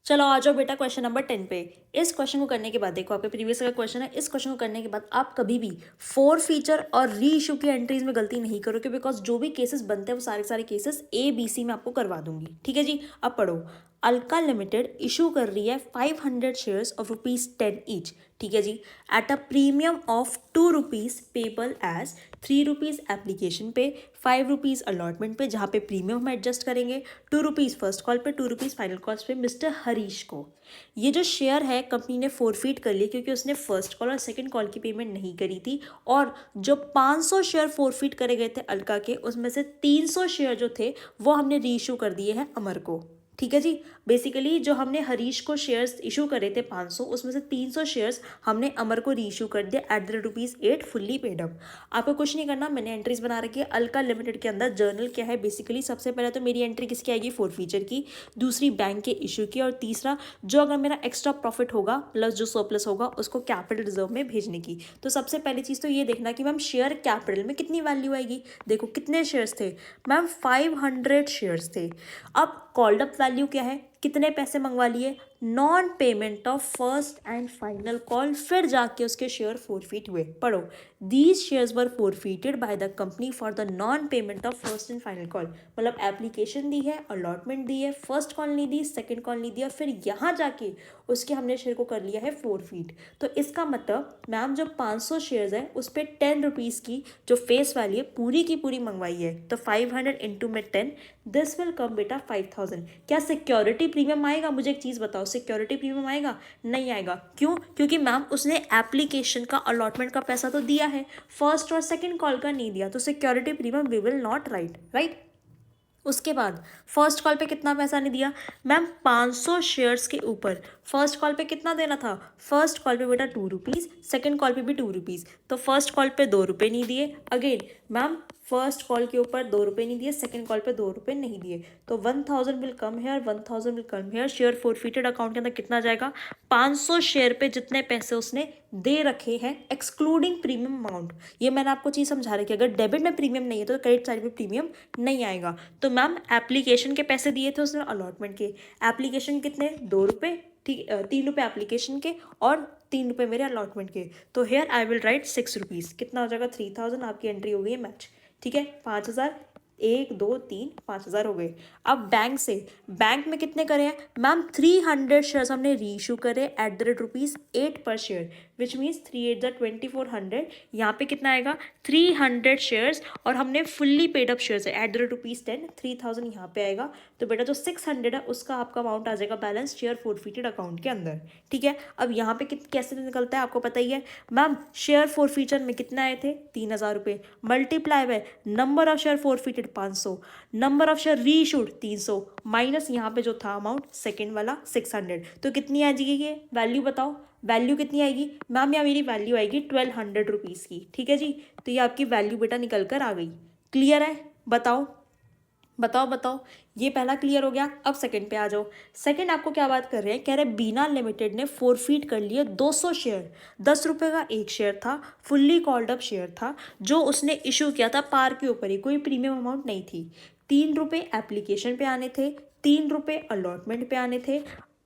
चलो आ जाओ बेटा क्वेश्चन नंबर 10 पे। इस क्वेश्चन को करने के बाद देखो आपके प्रीवियस का क्वेश्चन है। इस क्वेश्चन को करने के बाद आप कभी भी फोर फीचर और री इशू की एंट्रीज में गलती नहीं करोगे, बिकॉज जो भी केसेस बनते हैं वो सारे केसेस ABC में आपको करवा दूंगी। ठीक है जी, अब पढ़ो। अल्का लिमिटेड इशू कर रही है 500 शेयर्स ऑफ ₹10 ईच। ठीक है जी, at a premium of ₹2 payable as ₹3 application पे, ₹5 अलॉटमेंट पे, जहाँ पे प्रीमियम हम एडजस्ट करेंगे, ₹2 फर्स्ट कॉल पे, ₹2 फाइनल कॉस्ट पे मिस्टर हरीश को। ये जो शेयर है कंपनी ने फोरफीट कर लिए क्योंकि उसने फर्स्ट कॉल और सेकंड कॉल की पेमेंट नहीं करी थी। और जो 500 शेयर फोरफीट करे गए थे अल्का के, उसमें से 300 शेयर जो थे वो हमने रीइशू कर दिए हैं अमर को। ठीक है जी, बेसिकली जो हमने हरीश को शेयर्स इशू करे थे 500, उसमें से 300 शेयर्स हमने अमर को रीइशू कर दिया at the ₹8 fully paid up. आपको कुछ नहीं करना, मैंने एंट्रीज बना रखी है अल्का लिमिटेड के अंदर। जर्नल क्या है बेसिकली, सबसे पहले तो मेरी एंट्री किसकी आएगी? फोरफीचर की, दूसरी बैंक के इशू की, और तीसरा जो अगर मेरा एक्स्ट्रा प्रॉफिट होगा प्लस जो सरप्लस होगा उसको कैपिटल रिजर्व में भेजने की। तो सबसे पहली चीज़ तो ये देखना कि मैम शेयर कैपिटल में कितनी वैल्यू आएगी। देखो कितने शेयर्स थे मैम? 500 शेयर्स थे। अब कॉल्ड अप वैल्यू क्या है? कितने पैसे मंगवा लिए? Non payment of first and final call, फिर जाके उसके शेयर फोरफीट हुए। पढ़ो, these shares were forfeited by the company for the non payment of first and final call. मतलब एप्लीकेशन दी है, अलॉटमेंट दी है, फर्स्ट कॉल नहीं दी, सेकंड कॉल नहीं दिया, फिर यहाँ जाके उसके हमने शेयर को कर लिया है फोरफीट। तो इसका मतलब मैम जो 500 शेयर्स है उस पर ₹10 की जो फेस वैल्यू है पूरी की पूरी मंगवाई है। तो 500 इंटू में 10, दिस विल कम बेटा 5000। क्या सिक्योरिटी प्रीमियम आएगा? मुझे एक चीज़ बताओ, सिक्योरिटी प्रीमियम आएगा? नहीं आएगा। क्यों? क्योंकि मैम उसने एप्लीकेशन का अलॉटमेंट का पैसा तो दिया है, फर्स्ट और सेकंड कॉल का नहीं दिया, तो security premium we will not write. उसके बाद फर्स्ट कॉल पे कितना पैसा नहीं दिया मैम? 500 शेयर्स के ऊपर फर्स्ट कॉल पे कितना देना था? फर्स्ट कॉल पे बेटा ₹2, सेकंड कॉल पे भी ₹2। तो फर्स्ट कॉल पे ₹2 नहीं दिए। अगेन मैम फर्स्ट कॉल के ऊपर ₹2 नहीं दिए, सेकंड कॉल पे ₹2 नहीं दिए। तो 1000 will come here, 1000 will come here. Share forfeited account के अंदर कितना जाएगा? 500 शेयर पे जितने पैसे उसने दे रखे हैं एक्सक्लूडिंग प्रीमियम अमाउंट। ये मैंने आपको चीज़ समझा रही कि अगर डेबिट में प्रीमियम नहीं है तो क्रेडिट साइड में प्रीमियम नहीं आएगा। तो मैम एप्लीकेशन के पैसे दिए थे उसने अलॉटमेंट के, एप्लीकेशन कितने? ₹2, ठीक, ₹3 एप्लीकेशन के और ₹3 मेरे अलॉटमेंट के। तो हेयर आई विल राइट ₹6। कितना हो जाएगा? 3000। आपकी एंट्री हो गई है मैच। ठीक है, 5000 1 2 3 5,000 हो गए। अब बैंक से, बैंक में कितने करे हैं मैम, 300 शेयर्स हमने री इशू करे एट द रेट ₹8 पर शेयर, विच मीन्स 3 8 2400। यहाँ पे कितना आएगा 300 शेयर्स, और हमने फुल्ली पेड अप शेयर्स है एट द रेट ₹10, 3000 यहाँ पे आएगा। तो बेटा जो 600 है उसका आपका अमाउंट आ जाएगा बैलेंस शेयर फोरफीटेड अकाउंट के अंदर। ठीक है, अब यहाँ पे कैसे निकलता है आपको पता ही है मैम, शेयर फोरफीचर में कितना आए थे 3000 रुपये, multiply by number of share forfeited 500, number of share reissued 300, minus यहाँ पे जो था अमाउंट सेकेंड वाला 600। तो कितनी आ जाएगी ये वैल्यू, बताओ वैल्यू कितनी आएगी मैम, या मेरी वैल्यू आएगी 1200 रुपीज़ की। ठीक है जी, तो ये आपकी वैल्यू बेटा निकल कर आ गई। क्लियर है, बताओ बताओ बताओ, ये पहला क्लियर हो गया। अब सेकंड पे आ जाओ। सेकंड आपको क्या बात कर रहे हैं, कह रहे बीना लिमिटेड ने फोरफीट कर लिए 200 शेयर, 10 रुपये का एक शेयर था, फुल्ली कॉल्ड अप शेयर था, जो उसने इशू किया था पार के ऊपर ही, कोई प्रीमियम अमाउंट नहीं थी। 3 रुपये एप्लीकेशन पे आने थे, 3 रुपये अलॉटमेंट पे आने थे,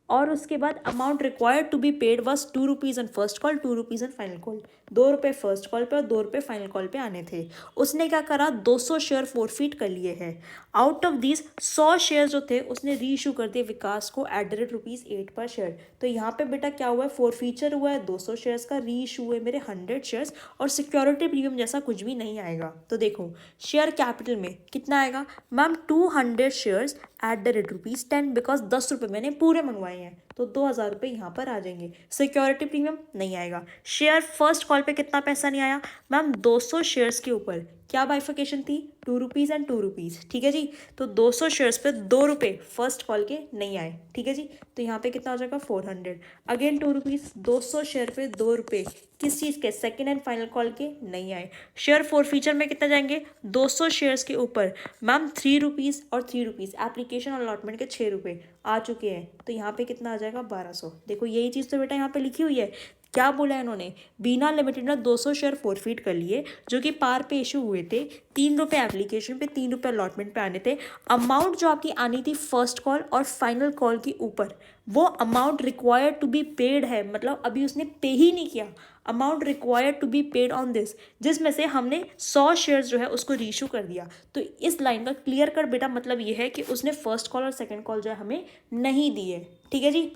और उसके बाद amount required to be paid was 2 rupees on first call, 2 rupees on final call. 2 रुपये फर्स्ट कॉल पे और 2 रुपये फाइनल कॉल पे आने थे। उसने क्या करा, 200 शेयर फोरफीट कर लिए हैं। आउट ऑफ दीज 100 शेयर जो थे उसने री इशू कर दिए विकास को एट द रेट ₹8 पर शेयर। तो यहाँ पे बेटा क्या हुआ है, फोरफीचर हुआ है 200 शेयर्स का, री इशू हुए मेरे 100 शेयर्स, और सिक्योरिटी प्रीमियम जैसा कुछ भी नहीं आएगा। तो देखो शेयर कैपिटल में कितना आएगा ma'am, 200 shares at the rate ₹10, because 10 रुपये मैंने पूरे मंगवाए हैं, तो 2000 रुपये यहाँ पर आ जाएंगे। सिक्योरिटी प्रीमियम नहीं आएगा। शेयर फर्स्ट कॉल पे कितना पैसा नहीं आया मैम, 200 शेयर्स के ऊपर क्या बाइफिकेशन थी, 2 रुपीज़ एंड 2 रुपीज़। ठीक है जी, तो 200 शेयर्स पे 2 रुपये फर्स्ट कॉल के नहीं आए। ठीक है जी, तो यहाँ पे कितना हो जाएगा 400, अगेन 2 रुपीज़, 200 शेयर पे 2 रुपये किस चीज़ के, सेकेंड एंड फाइनल कॉल के नहीं आए। शेयर फोरफीचर में कितना जाएंगे, 200 शेयर्स के ऊपर मैम 3 रुपीज़ और 3 रुपीज़, एप्लीकेशन और अलॉटमेंट के 6 रुपये आ चुके हैं। तो यहाँ पे कितना आ जाएगा 1200। देखो यही चीज़ तो बेटा यहाँ पे लिखी हुई है। क्या बोला है इन्होंने, बीना लिमिटेड ने 200 शेयर फोरफीट कर लिए जो कि पार पे इशू हुए थे, 3 रुपये एप्लीकेशन पे, 3 रुपये अलॉटमेंट पे आने थे। अमाउंट जो आपकी आनी थी फर्स्ट कॉल और फाइनल कॉल के ऊपर, वो amount required to be paid है, मतलब अभी उसने पे ही नहीं किया, amount required to be paid on this, जिसमें से हमने 100 शेयर्स जो है उसको रीइशू कर दिया। तो इस लाइन का क्लियर कर बेटा मतलब ये है कि उसने फर्स्ट कॉल और सेकेंड कॉल जो है हमें नहीं दिए। ठीक है जी,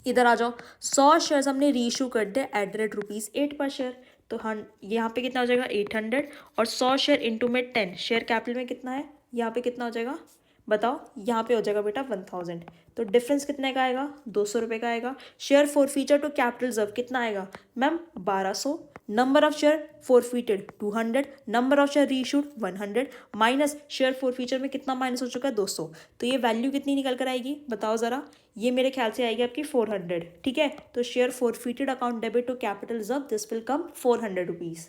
इधर आ जाओ। 100 शेयर्स हमने रीइशू कर दिए एट द रेट ₹8 पर शेयर, तो हम यहाँ पे कितना हो जाएगा 800, और 100 शेयर इंटू में 10, शेयर कैपिटल में कितना है, यहाँ पे कितना हो जाएगा बताओ, यहाँ पे हो जाएगा बेटा 1000। तो डिफरेंस कितने का आएगा, 200 रुपये का आएगा। Share forfeiture to capital reserve कितना आएगा ma'am 1200, number of share forfeited 200, number of share reissued 100, minus share forfeiture में कितना माइनस हो चुका है 200। तो ये वैल्यू कितनी निकल कर आएगी बताओ ज़रा, ये मेरे ख्याल से आएगी आपकी 400। ठीक है, तो share forfeited account debit to capital reserve, this will come 400 rupees.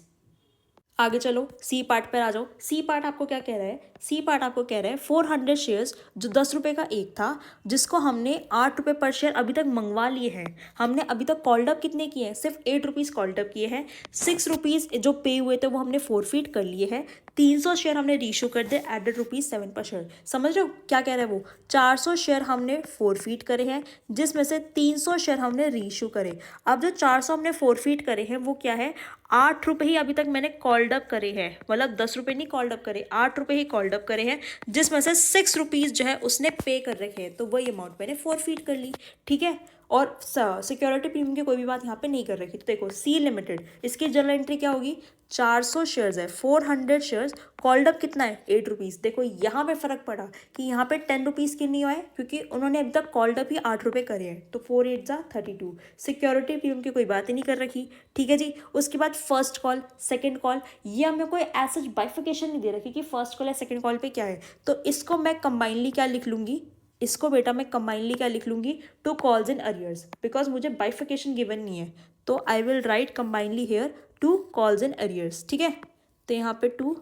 आगे चलो सी पार्ट पर आ जाओ। सी पार्ट आपको क्या कह रहा है, सी पार्ट आपको कह रहा है 400 शेयर्स जो 10 रुपये का एक था, जिसको हमने 8 रुपये पर शेयर अभी तक मंगवा लिए हैं। हमने अभी तक कॉल्ड अप कितने किए हैं, सिर्फ 8 रुपीज़ कॉल्ड अप किए हैं। 6 रुपीज़ जो पे हुए थे वो हमने फोरफीट कर लिए हैं। 300 शेयर हमने रीइशू कर दिए एट द ₹7 पर शेयर। समझ रहे हो क्या कह रहा है वो, 400 शेयर हमने फोरफीट करे हैं, जिसमें से 300 शेयर हमने रीइशू करे। अब जो 400 हमने फोरफीट करे हैं वो क्या है, 8 रुपये ही अभी तक मैंने कॉल्ड अप करे हैं, मतलब 10 रुपये नहीं कॉल्ड अप करे, 8 रुपये ही कॉल्ड अप करे हैं, जिसमें से 6 रुपीज़ जो है उसने पे कर रखे हैं, तो वही अमाउंट मैंने फोरफीट कर ली। ठीक है, और सिक्योरिटी प्रीमियम की कोई भी बात यहाँ पे नहीं कर रखी। तो देखो सी लिमिटेड, इसकी जर्नल एंट्री क्या होगी, 400 शेयर्स है, 400 शेयर्स, कॉल्ड अप कितना है 8 रुपीज़। देखो यहाँ पे फ़र्क पड़ा कि यहाँ पे 10 रुपीज़ क्यों नहीं आए, क्योंकि उन्होंने अभी तक कॉल्ड अप ही 8 रुपये करे हैं, तो 4 8 जा 32, सिक्योरिटी प्रीमियम की कोई बात ही नहीं कर रखी। ठीक है जी, उसके बाद फर्स्ट कॉल सेकेंड कॉल, ये हमें कोई ऐसा बाइफिकेशन नहीं दे रखी कि फर्स्ट कॉल या सेकेंड कॉल पे क्या है, तो इसको मैं कंबाइनली क्या लिख लूँगी, इसको बेटा मैं कंबाइनली क्या लिख लूँगी, 2 कॉल्स इन अरियर्स, बिकॉज मुझे बाइफिकेशन गिवन नहीं है, तो I will write combinedly here 2 calls in arrears. ठीक है, तो यहाँ पे 2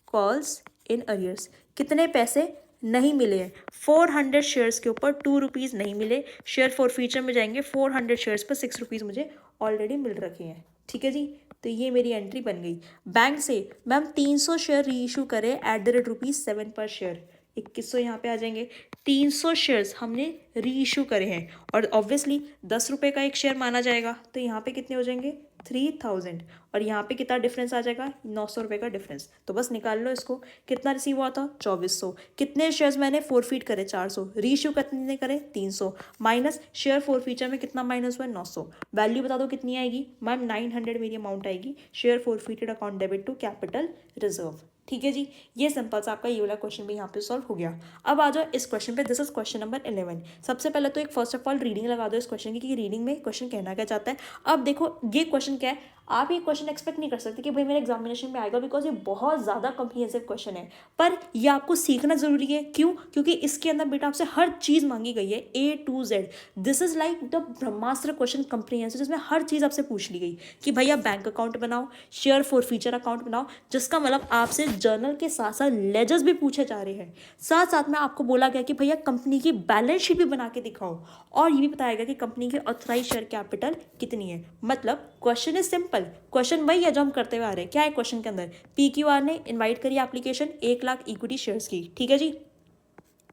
कॉल्स इन अरियर्स, कितने पैसे नहीं मिले हैं, 400 शेयर्स के ऊपर 2 रुपीज़ नहीं मिले, शेयर फोरफीचर में जाएंगे, 400 शेयर्स पर 6 रुपीज़ मुझे ऑलरेडी मिल रखे हैं। ठीक है जी, तो ये मेरी एंट्री बन गई। बैंक से मैम 300 शेयर री इशू करे एट द रेट ₹7 पर शेयर, 2100 यहाँ पे आ जाएंगे। 300 शेयर्स हमने री इशू करे हैं, और ऑब्वियसली 10 रुपये का एक शेयर माना जाएगा, तो यहाँ पे कितने हो जाएंगे 3000 और यहाँ पे कितना डिफरेंस आ जाएगा, 900 रुपये का डिफरेंस। तो बस निकाल लो इसको, कितना रिसीव हुआ था 2400, कितने शेयर्स मैंने फोरफीट करे 400, रीइश्यू कितने करे 300, माइनस शेयर फोरफीचर में कितना माइनस हुआ 900, वैल्यू बता दो कितनी आएगी मैम 900 मेरी अमाउंट आएगी, share forfeited account debit to capital reserve. ठीक है जी, ये सिंपल सा आपका ये वाला क्वेश्चन भी यहाँ पे सॉल्व हो गया। अब आ जाओ इस क्वेश्चन पे, दिस इज क्वेश्चन नंबर 11। सबसे पहले तो एक फर्स्ट ऑफ ऑल रीडिंग लगा दो इस क्वेश्चन की कि रीडिंग में क्वेश्चन कहना क्या चाहता है। अब देखो ये क्वेश्चन क्या है, आप ये क्वेश्चन एक्सपेक्ट नहीं कर सकते कि भाई मेरे एग्जामिनेशन में आएगा, बिकॉज ये बहुत ज़्यादा कॉम्प्रिहेंसिव क्वेश्चन है, पर ये आपको सीखना जरूरी है। क्यों? क्योंकि इसके अंदर बेटा आपसे हर चीज़ मांगी गई है A to Z। This is like the Brahmastra question comprehensive, जिसमें हर चीज़ आपसे पूछ ली गई कि भैया बैंक अकाउंट बनाओ, शेयर फॉरफीचर अकाउंट बनाओ, जिसका मतलब आपसे जर्नल के साथ साथ लेजर्स भी पूछे जा रहे हैं। साथ साथ में आपको बोला गया कि भैया कंपनी की बैलेंस शीट भी बना के दिखाओ, और ये भी बताया गया कि कंपनी की ऑथराइज शेयर कैपिटल कितनी है। मतलब क्वेश्चन इज सिंपल, क्वेश्चन वही है जो हम करते हुए आ रहे हैं। क्या है क्वेश्चन के अंदर, PQR ने इनवाइट करी एप्लीकेशन 1 लाख इक्विटी शेयर्स की। ठीक है जी,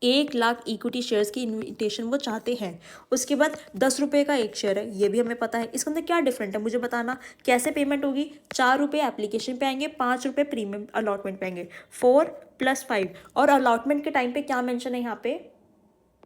1 लाख इक्विटी शेयर्स की इन्विटेशन वो चाहते हैं। उसके बाद 10 रुपये का एक शेयर है, ये भी हमें पता है। इसके अंदर क्या डिफरेंट है मुझे बताना, कैसे पेमेंट होगी। 4 रुपये एप्लीकेशन पे आएंगे, 5 रुपये प्रीमियम अलॉटमेंट पे आएंगे, 4 + 5। और अलॉटमेंट के टाइम पे क्या मेंशन है यहाँ पे,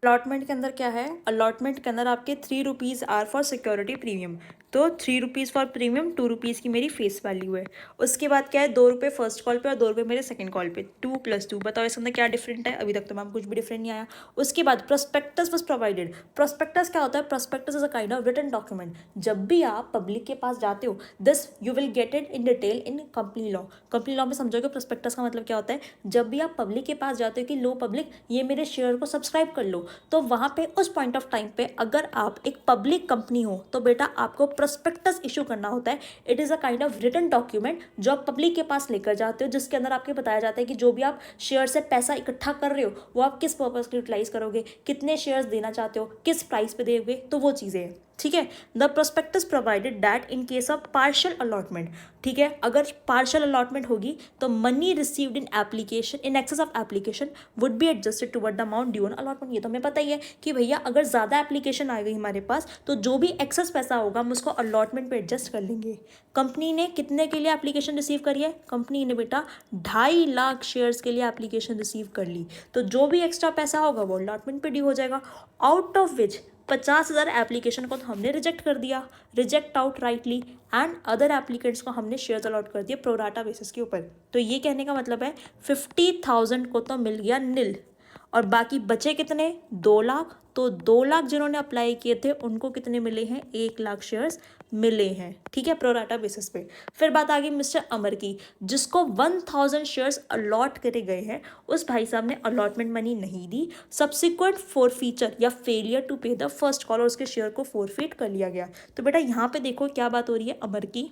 अलॉटमेंट के अंदर क्या है, अलॉटमेंट के अंदर आपके 3 rupees are for security premium, तो 3 रुपीज़ फॉर प्रीमियम, 2 रुपीज़ की मेरी फेस वैल्यू है। उसके बाद क्या है, 2 रुपये फर्स्ट कॉल पे और 2 रुपये मेरे सेकंड कॉल पे, 2 + 2। बताओ इसके अंदर क्या डिफरेंट है, अभी तक तो मैम कुछ भी डिफरेंट नहीं आया। उसके बाद प्रोस्पेक्टस वॉज प्रोवाइडेड। प्रोस्पेक्टस क्या होता है, prospectus is a kind of written document. जब भी आप पब्लिक के पास जाते हो, this you will get it in detail in company law. Company law में समझोगे प्रोस्पेक्टस का मतलब क्या होता है, जब भी आप पब्लिक के पास जाते हो कि लो पब्लिक ये मेरे शेयर को सब्सक्राइब कर लो, तो वहाँ पे उस पॉइंट ऑफ टाइम पे अगर आप एक पब्लिक कंपनी हो तो बेटा आपको प्रोस्पेक्टस इशू करना होता है। It is a kind of written document जो आप पब्लिक के पास लेकर जाते हो, जिसके अंदर आपको बताया जाता है कि जो भी आप शेयर से पैसा इकट्ठा कर रहे हो वो आप किस पर्पज़ के यूटिलाइज करोगे, कितने शेयर्स देना चाहते हो, किस प्राइस पे दोगे, तो वो चीज़ें हैं। ठीक है, the prospectus provided that in case of partial allotment. ठीक है, अगर पार्शियल अलॉटमेंट होगी तो money received in application in excess of application would be adjusted toward the amount due on allotment. ये तो हमें पता ही है कि भैया अगर ज़्यादा एप्लीकेशन आ गई हमारे पास तो जो भी एक्सेस पैसा होगा हम उसको अलॉटमेंट पे एडजस्ट कर लेंगे। कंपनी ने कितने के लिए एप्लीकेशन रिसीव करी है, कंपनी ने बेटा 2.5 लाख शेयर्स के लिए एप्लीकेशन रिसीव कर ली, तो जो भी एक्स्ट्रा पैसा होगा वो अलॉटमेंट पे ड्यू हो जाएगा। आउट ऑफ विच 50,000 एप्लीकेशन को तो हमने रिजेक्ट कर दिया, reject out rightly, and other applicants को हमने शेयर्स अलॉट कर दिया प्रोराटा बेसिस के ऊपर। तो ये कहने का मतलब है 50,000 को तो मिल गया नील, और बाकी बचे कितने 2 लाख। तो 2 लाख जिन्होंने अप्लाई किए थे उनको कितने मिले हैं, 1 लाख शेयर्स मिले हैं। ठीक है, प्रोराटा बेसिस पे। फिर बात आ गई मिस्टर अमर की, जिसको 1000 शेयर्स अलॉट करे गए हैं, उस भाई साहब ने अलॉटमेंट मनी नहीं दी। सब्सिक्वेंट फॉरफीचर या फेलियर टू पे द फर्स्ट कॉल, और उसके शेयर को फॉरफीट कर लिया गया। तो बेटा यहाँ पे देखो क्या बात हो रही है, अमर की,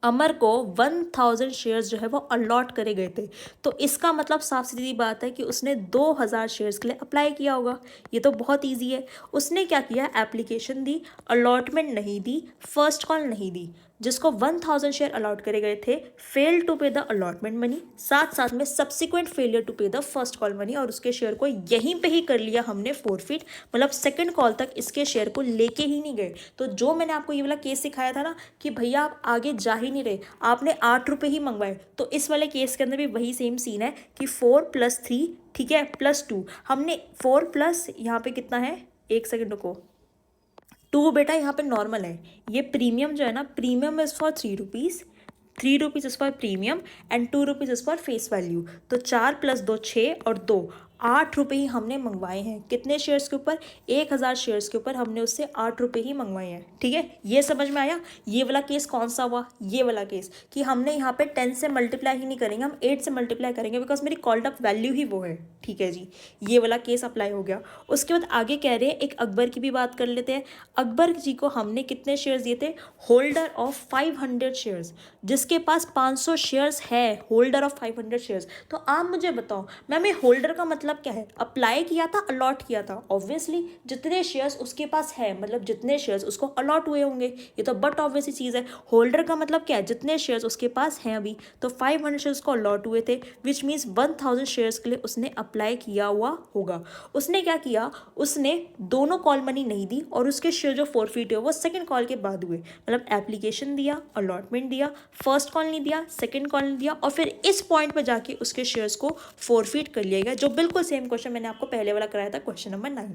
अमर को 1000 शेयर्स जो है वो अलॉट करे गए थे। तो इसका मतलब साफ सीधी बात है कि उसने 2000 शेयर्स के लिए अप्लाई किया होगा। ये तो बहुत इजी है। उसने क्या किया, एप्लीकेशन दी, अलॉटमेंट नहीं दी, फर्स्ट कॉल नहीं दी। जिसको 1000 शेयर अलॉट करे गए थे फेल टू पे द अलॉटमेंट मनी, साथ साथ में सब्सिक्वेंट फेलियर टू पे द फर्स्ट कॉल मनी, और उसके शेयर को यहीं पे ही कर लिया हमने फॉरफिट, मतलब सेकंड कॉल तक इसके शेयर को लेके ही नहीं गए। तो जो मैंने आपको ये वाला केस सिखाया था ना कि भैया आप आगे जा ही नहीं रहे, आपने 8 रुपये ही मंगवाए, तो इस वाले केस के अंदर भी वही सेम सीन है कि 4 + 3, ठीक है, +2, हमने 4 प्लस यहाँ पे कितना है, 1 सेकेंड को 2 बेटा यहाँ पे नॉर्मल है। ये प्रीमियम जो है ना, premium is for 3 rupees, 3 rupees is for premium and 2 rupees is for face value. तो 4 + 2 6 और 2 8 रुपये ही हमने मंगवाए हैं। कितने शेयर्स के ऊपर, 1000 शेयर्स के ऊपर हमने उससे 8 रुपये ही मंगवाए हैं। ठीक है, ये समझ में आया। ये वाला केस कौन सा हुआ, ये वाला केस कि हमने यहाँ पे 10 से मल्टीप्लाई ही नहीं करेंगे, हम 8 से मल्टीप्लाई करेंगे, बिकॉज मेरी कॉल्ड अप वैल्यू ही वो है। ठीक है जी, ये वाला केस अप्लाई हो गया। उसके बाद आगे कह रहे हैं एक अकबर की भी बात कर लेते हैं। अकबर जी को हमने कितने शेयर्स दिए थे, होल्डर ऑफ 500 शेयर्स, जिसके पास 500 शेयर्स है, होल्डर ऑफ 500 शेयर्स। तो आप मुझे बताओ मैम, ये होल्डर का मतलब मतलब क्या है, अप्लाई किया था, अलॉट किया था, ऑब्वियसली जितने शेयर्स उसके पास है मतलब जितने शेयर्स उसको अलॉट हुए होंगे, ये तो बट ऑब्वियसली चीज़ है। होल्डर का मतलब क्या है, जितने शेयर्स उसके पास हैं अभी, तो 500 शेयर्स को अलॉट हुए थे, विच मीन्स 1000 शेयर्स के लिए उसने अप्लाई किया हुआ होगा। उसने क्या किया, उसने दोनों कॉल मनी नहीं दी और उसके शेयर जो फॉरफिट हुए वो सेकंड कॉल के बाद हुए, मतलब एप्लीकेशन दिया, अलॉटमेंट दिया, फर्स्ट कॉल नहीं दिया, सेकंड कॉल नहीं दिया, और फिर इस पॉइंट पर जाके उसके शेयर्स को फॉरफिट कर लिया गया, जो बिल्कुल सेम क्वेश्चन मैंने आपको पहले वाला कराया था, क्वेश्चन नंबर 9।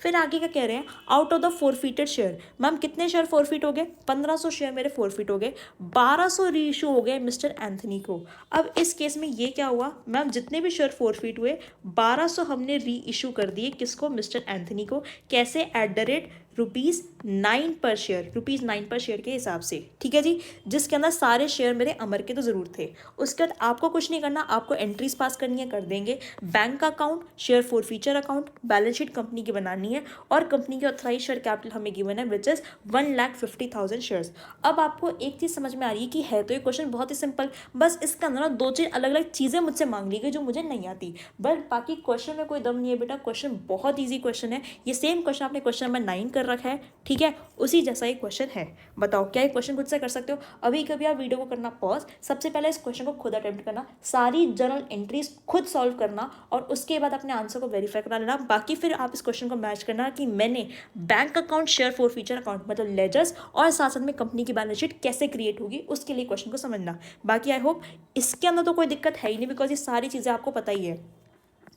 फिर आगे क्या कह रहे हैं, out of the forfeited share, ma'am कितने शेयर फॉरफिट हो गए, 1500 शेयर मेरे फॉरफिट हो गए, 1200 रीइशू हो गए मिस्टर एंथनी को। अब इस केस में ये क्या हुआ, मैम जितने भी शेयर फॉरफिट हुए 1200 हमने री इशू कर दिए, किसको, मिस्टर एंथनी को। कैसे, एट द रेट ₹9 पर शेयर, ₹9 पर शेयर के हिसाब से, ठीक है जी, जिसके अंदर सारे शेयर मेरे अमर के तो ज़रूर थे। उसके बाद आपको कुछ नहीं करना, आपको एंट्रीज पास करनी है, कर देंगे। Bank account, share forfeiture account, balance sheet company की बनानी है, और कंपनी की ऑथराइज शेयर कैपिटल हमें गिवन है विच इज़ 1,50,000 शेयर्स। अब आपको एक चीज़ समझ में आ रही है कि है तो ये क्वेश्चन बहुत ही सिंपल, बस इसके अंदर ना 2-3 अलग अलग चीज़ें मुझसे मांग ली गई जो मुझे नहीं आती, बट बाकी क्वेश्चन में कोई दम नहीं है बेटा, क्वेश्चन बहुत ईजी क्वेश्चन है। ये सेम क्वेश्चन आपने क्वेश्चन नंबर 9 कर रखा है, ठीक है, उसी जैसा ही क्वेश्चन है। बताओ क्या ये क्वेश्चन खुद से कर सकते हो? अभी कभी आप वीडियो को करना पॉज, सबसे पहले इस क्वेश्चन को खुद अटेम्प्ट करना, सारी जर्नल एंट्रीज खुद सॉल्व करना, और उसके बाद अपने आंसर को वेरीफाई करा लेना। बाकी फिर आप इस क्वेश्चन को मैच करना कि मैंने bank account, share forfeiture account मतलब लेजर्स, और साथ साथ में कंपनी की बैलेंस शीट कैसे क्रिएट होगी, उसके लिए क्वेश्चन को समझना। बाकी आई होप इसके अंदर तो कोई दिक्कत है ही नहीं, बिकॉज ये सारी चीज़ें आपको पता ही है।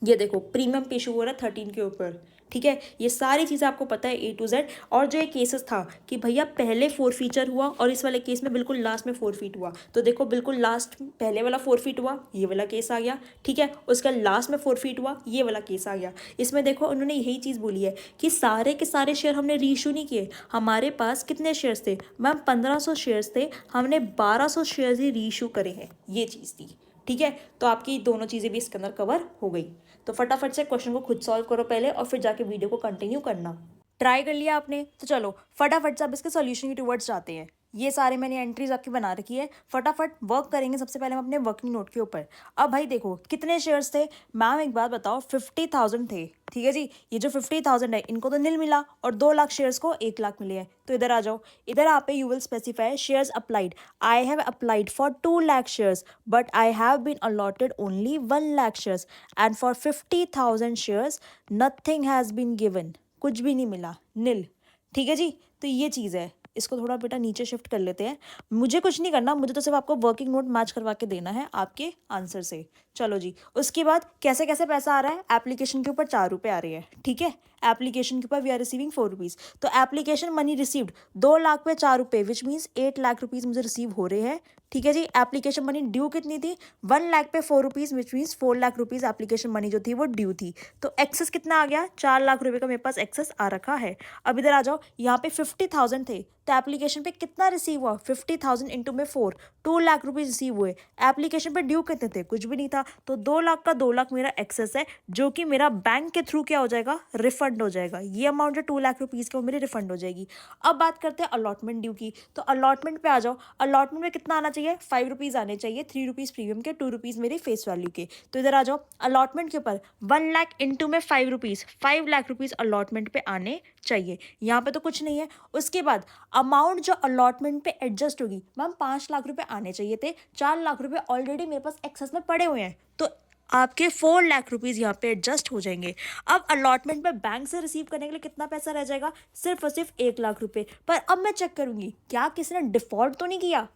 ये देखो प्रीमियम पे इशू हो रहा है 13 के ऊपर, ठीक है, ये सारी चीज़ें आपको पता है A to Z। और जो ये केसेस था कि भैया पहले फॉरफीचर हुआ और इस वाले केस में बिल्कुल लास्ट में फॉरफिट हुआ, तो देखो बिल्कुल लास्ट पहले वाला फॉरफिट हुआ, ये वाला केस आ गया, ठीक है, उसका लास्ट में फॉरफिट हुआ, ये वाला केस आ गया। इसमें देखो उन्होंने यही चीज़ बोली है कि सारे के सारे शेयर हमने रीइशू नहीं किए, हमारे पास कितने शेयर्स थे मैम, 1500 शेयर्स थे, हमने 1200 शेयर्स ही रीइशू करे हैं, ये चीज़ थी, ठीक है। तो आपकी दोनों चीज़ें भी इसके अंदर कवर हो गई। तो फटाफट से क्वेश्चन को खुद सॉल्व करो पहले, और फिर जाके वीडियो को कंटिन्यू करना। ट्राई कर लिया आपने, तो चलो फटाफट से अब इसके सॉल्यूशन की टूवर्ड्स जाते हैं। ये सारे मैंने एंट्रीज आपकी बना रखी है, फटाफट वर्क करेंगे। सबसे पहले हम अपने वर्किंग नोट के ऊपर। अब भाई देखो कितने शेयर्स थे मैम, एक बात बताओ, 50,000 थे, ठीक है जी। ये जो 50,000 है इनको तो नील मिला, और 2 लाख शेयर्स को 1 लाख मिले हैं। तो इधर आ जाओ, इधर आप पे you will specify shares applied. I have applied for 2 lakh shares, but I have been allotted only 1 lakh shares, and for 50,000 shares nothing has been given, कुछ भी नहीं मिला, नील, ठीक है जी। तो ये चीज़ है, इसको थोड़ा बेटा नीचे शिफ्ट कर लेते हैं। मुझे कुछ नहीं करना, मुझे तो सिर्फ आपको वर्किंग नोट मैच करवा के देना है आपके आंसर से। चलो जी, उसके बाद कैसे कैसे पैसा आ रहा है, एप्लीकेशन के ऊपर 4 रुपये आ रहे हैं, ठीक है, एप्लीकेशन के ऊपर वी आर रिसीविंग 4 रुपीज़। तो एप्लीकेशन मनी रिसीव्ड 2 लाख पे 4 रुपये, विच मीन्स 8 लाख रुपीज़ मुझे रिसीव हो रहे हैं, ठीक है जी। एप्लीकेशन मनी ड्यू कितनी थी, 1 लाख पे 4 rupees, which means 4 lakh rupees application money जो थी वो ड्यू थी। तो एक्सेस कितना आ गया, 4 लाख रुपये का मेरे पास एक्सेस आ रखा है। अब इधर आ जाओ, यहाँ पे 50,000 थे, तो एप्लीकेशन पे कितना रिसीव हुआ, 50,000 इंटू में 4, 2 लाख रुपीज़ रिसीव हुए। एप्लीकेशन पे ड्यू कितने थे, कुछ भी नहीं था, तो 2 लाख का 2 लाख मेरा एक्सेस है, जो कि मेरा बैंक के थ्रू क्या हो जाएगा, रिफंड हो जाएगा। ये अमाउंट जो 2 लाख रुपीज़ की वो मेरी रिफंड हो जाएगी। अब बात करते हैं अलॉटमेंट ड्यू की, तो अलॉटमेंट पे आ जाओ। अलॉटमेंट में कितना आना चाहिए, 5 रुपीज़ आने चाहिए, 3 रुपीज़ प्रीमियम के, 2 रुपीज़ मेरे फेस वैल्यू के। तो इधर आ जाओ, अलॉटमेंट के ऊपर 1 लाख इंटू में 5 रुपीज़, 5 लाख रुपीज़ अलॉटमेंट पे आने चाहिए। यहाँ पे तो कुछ नहीं है। उसके बाद अमाउंट जो अलॉटमेंट पे एडजस्ट होगी, मैम 5 लाख रुपए आने चाहिए थे, 4 लाख रुपए ऑलरेडी मेरे पास एक्सेस में पड़े हुए हैं, तो आपके 4 लाख रुपीज़ यहाँ पे एडजस्ट हो जाएंगे। अब अलॉटमेंट में बैंक से रिसीव करने के लिए कितना पैसा रह जाएगा, सिर्फ और सिर्फ 1 लाख रुपए। पर अब मैं चेक करूंगी क्या किसी ने डिफॉल्ट तो नहीं किया।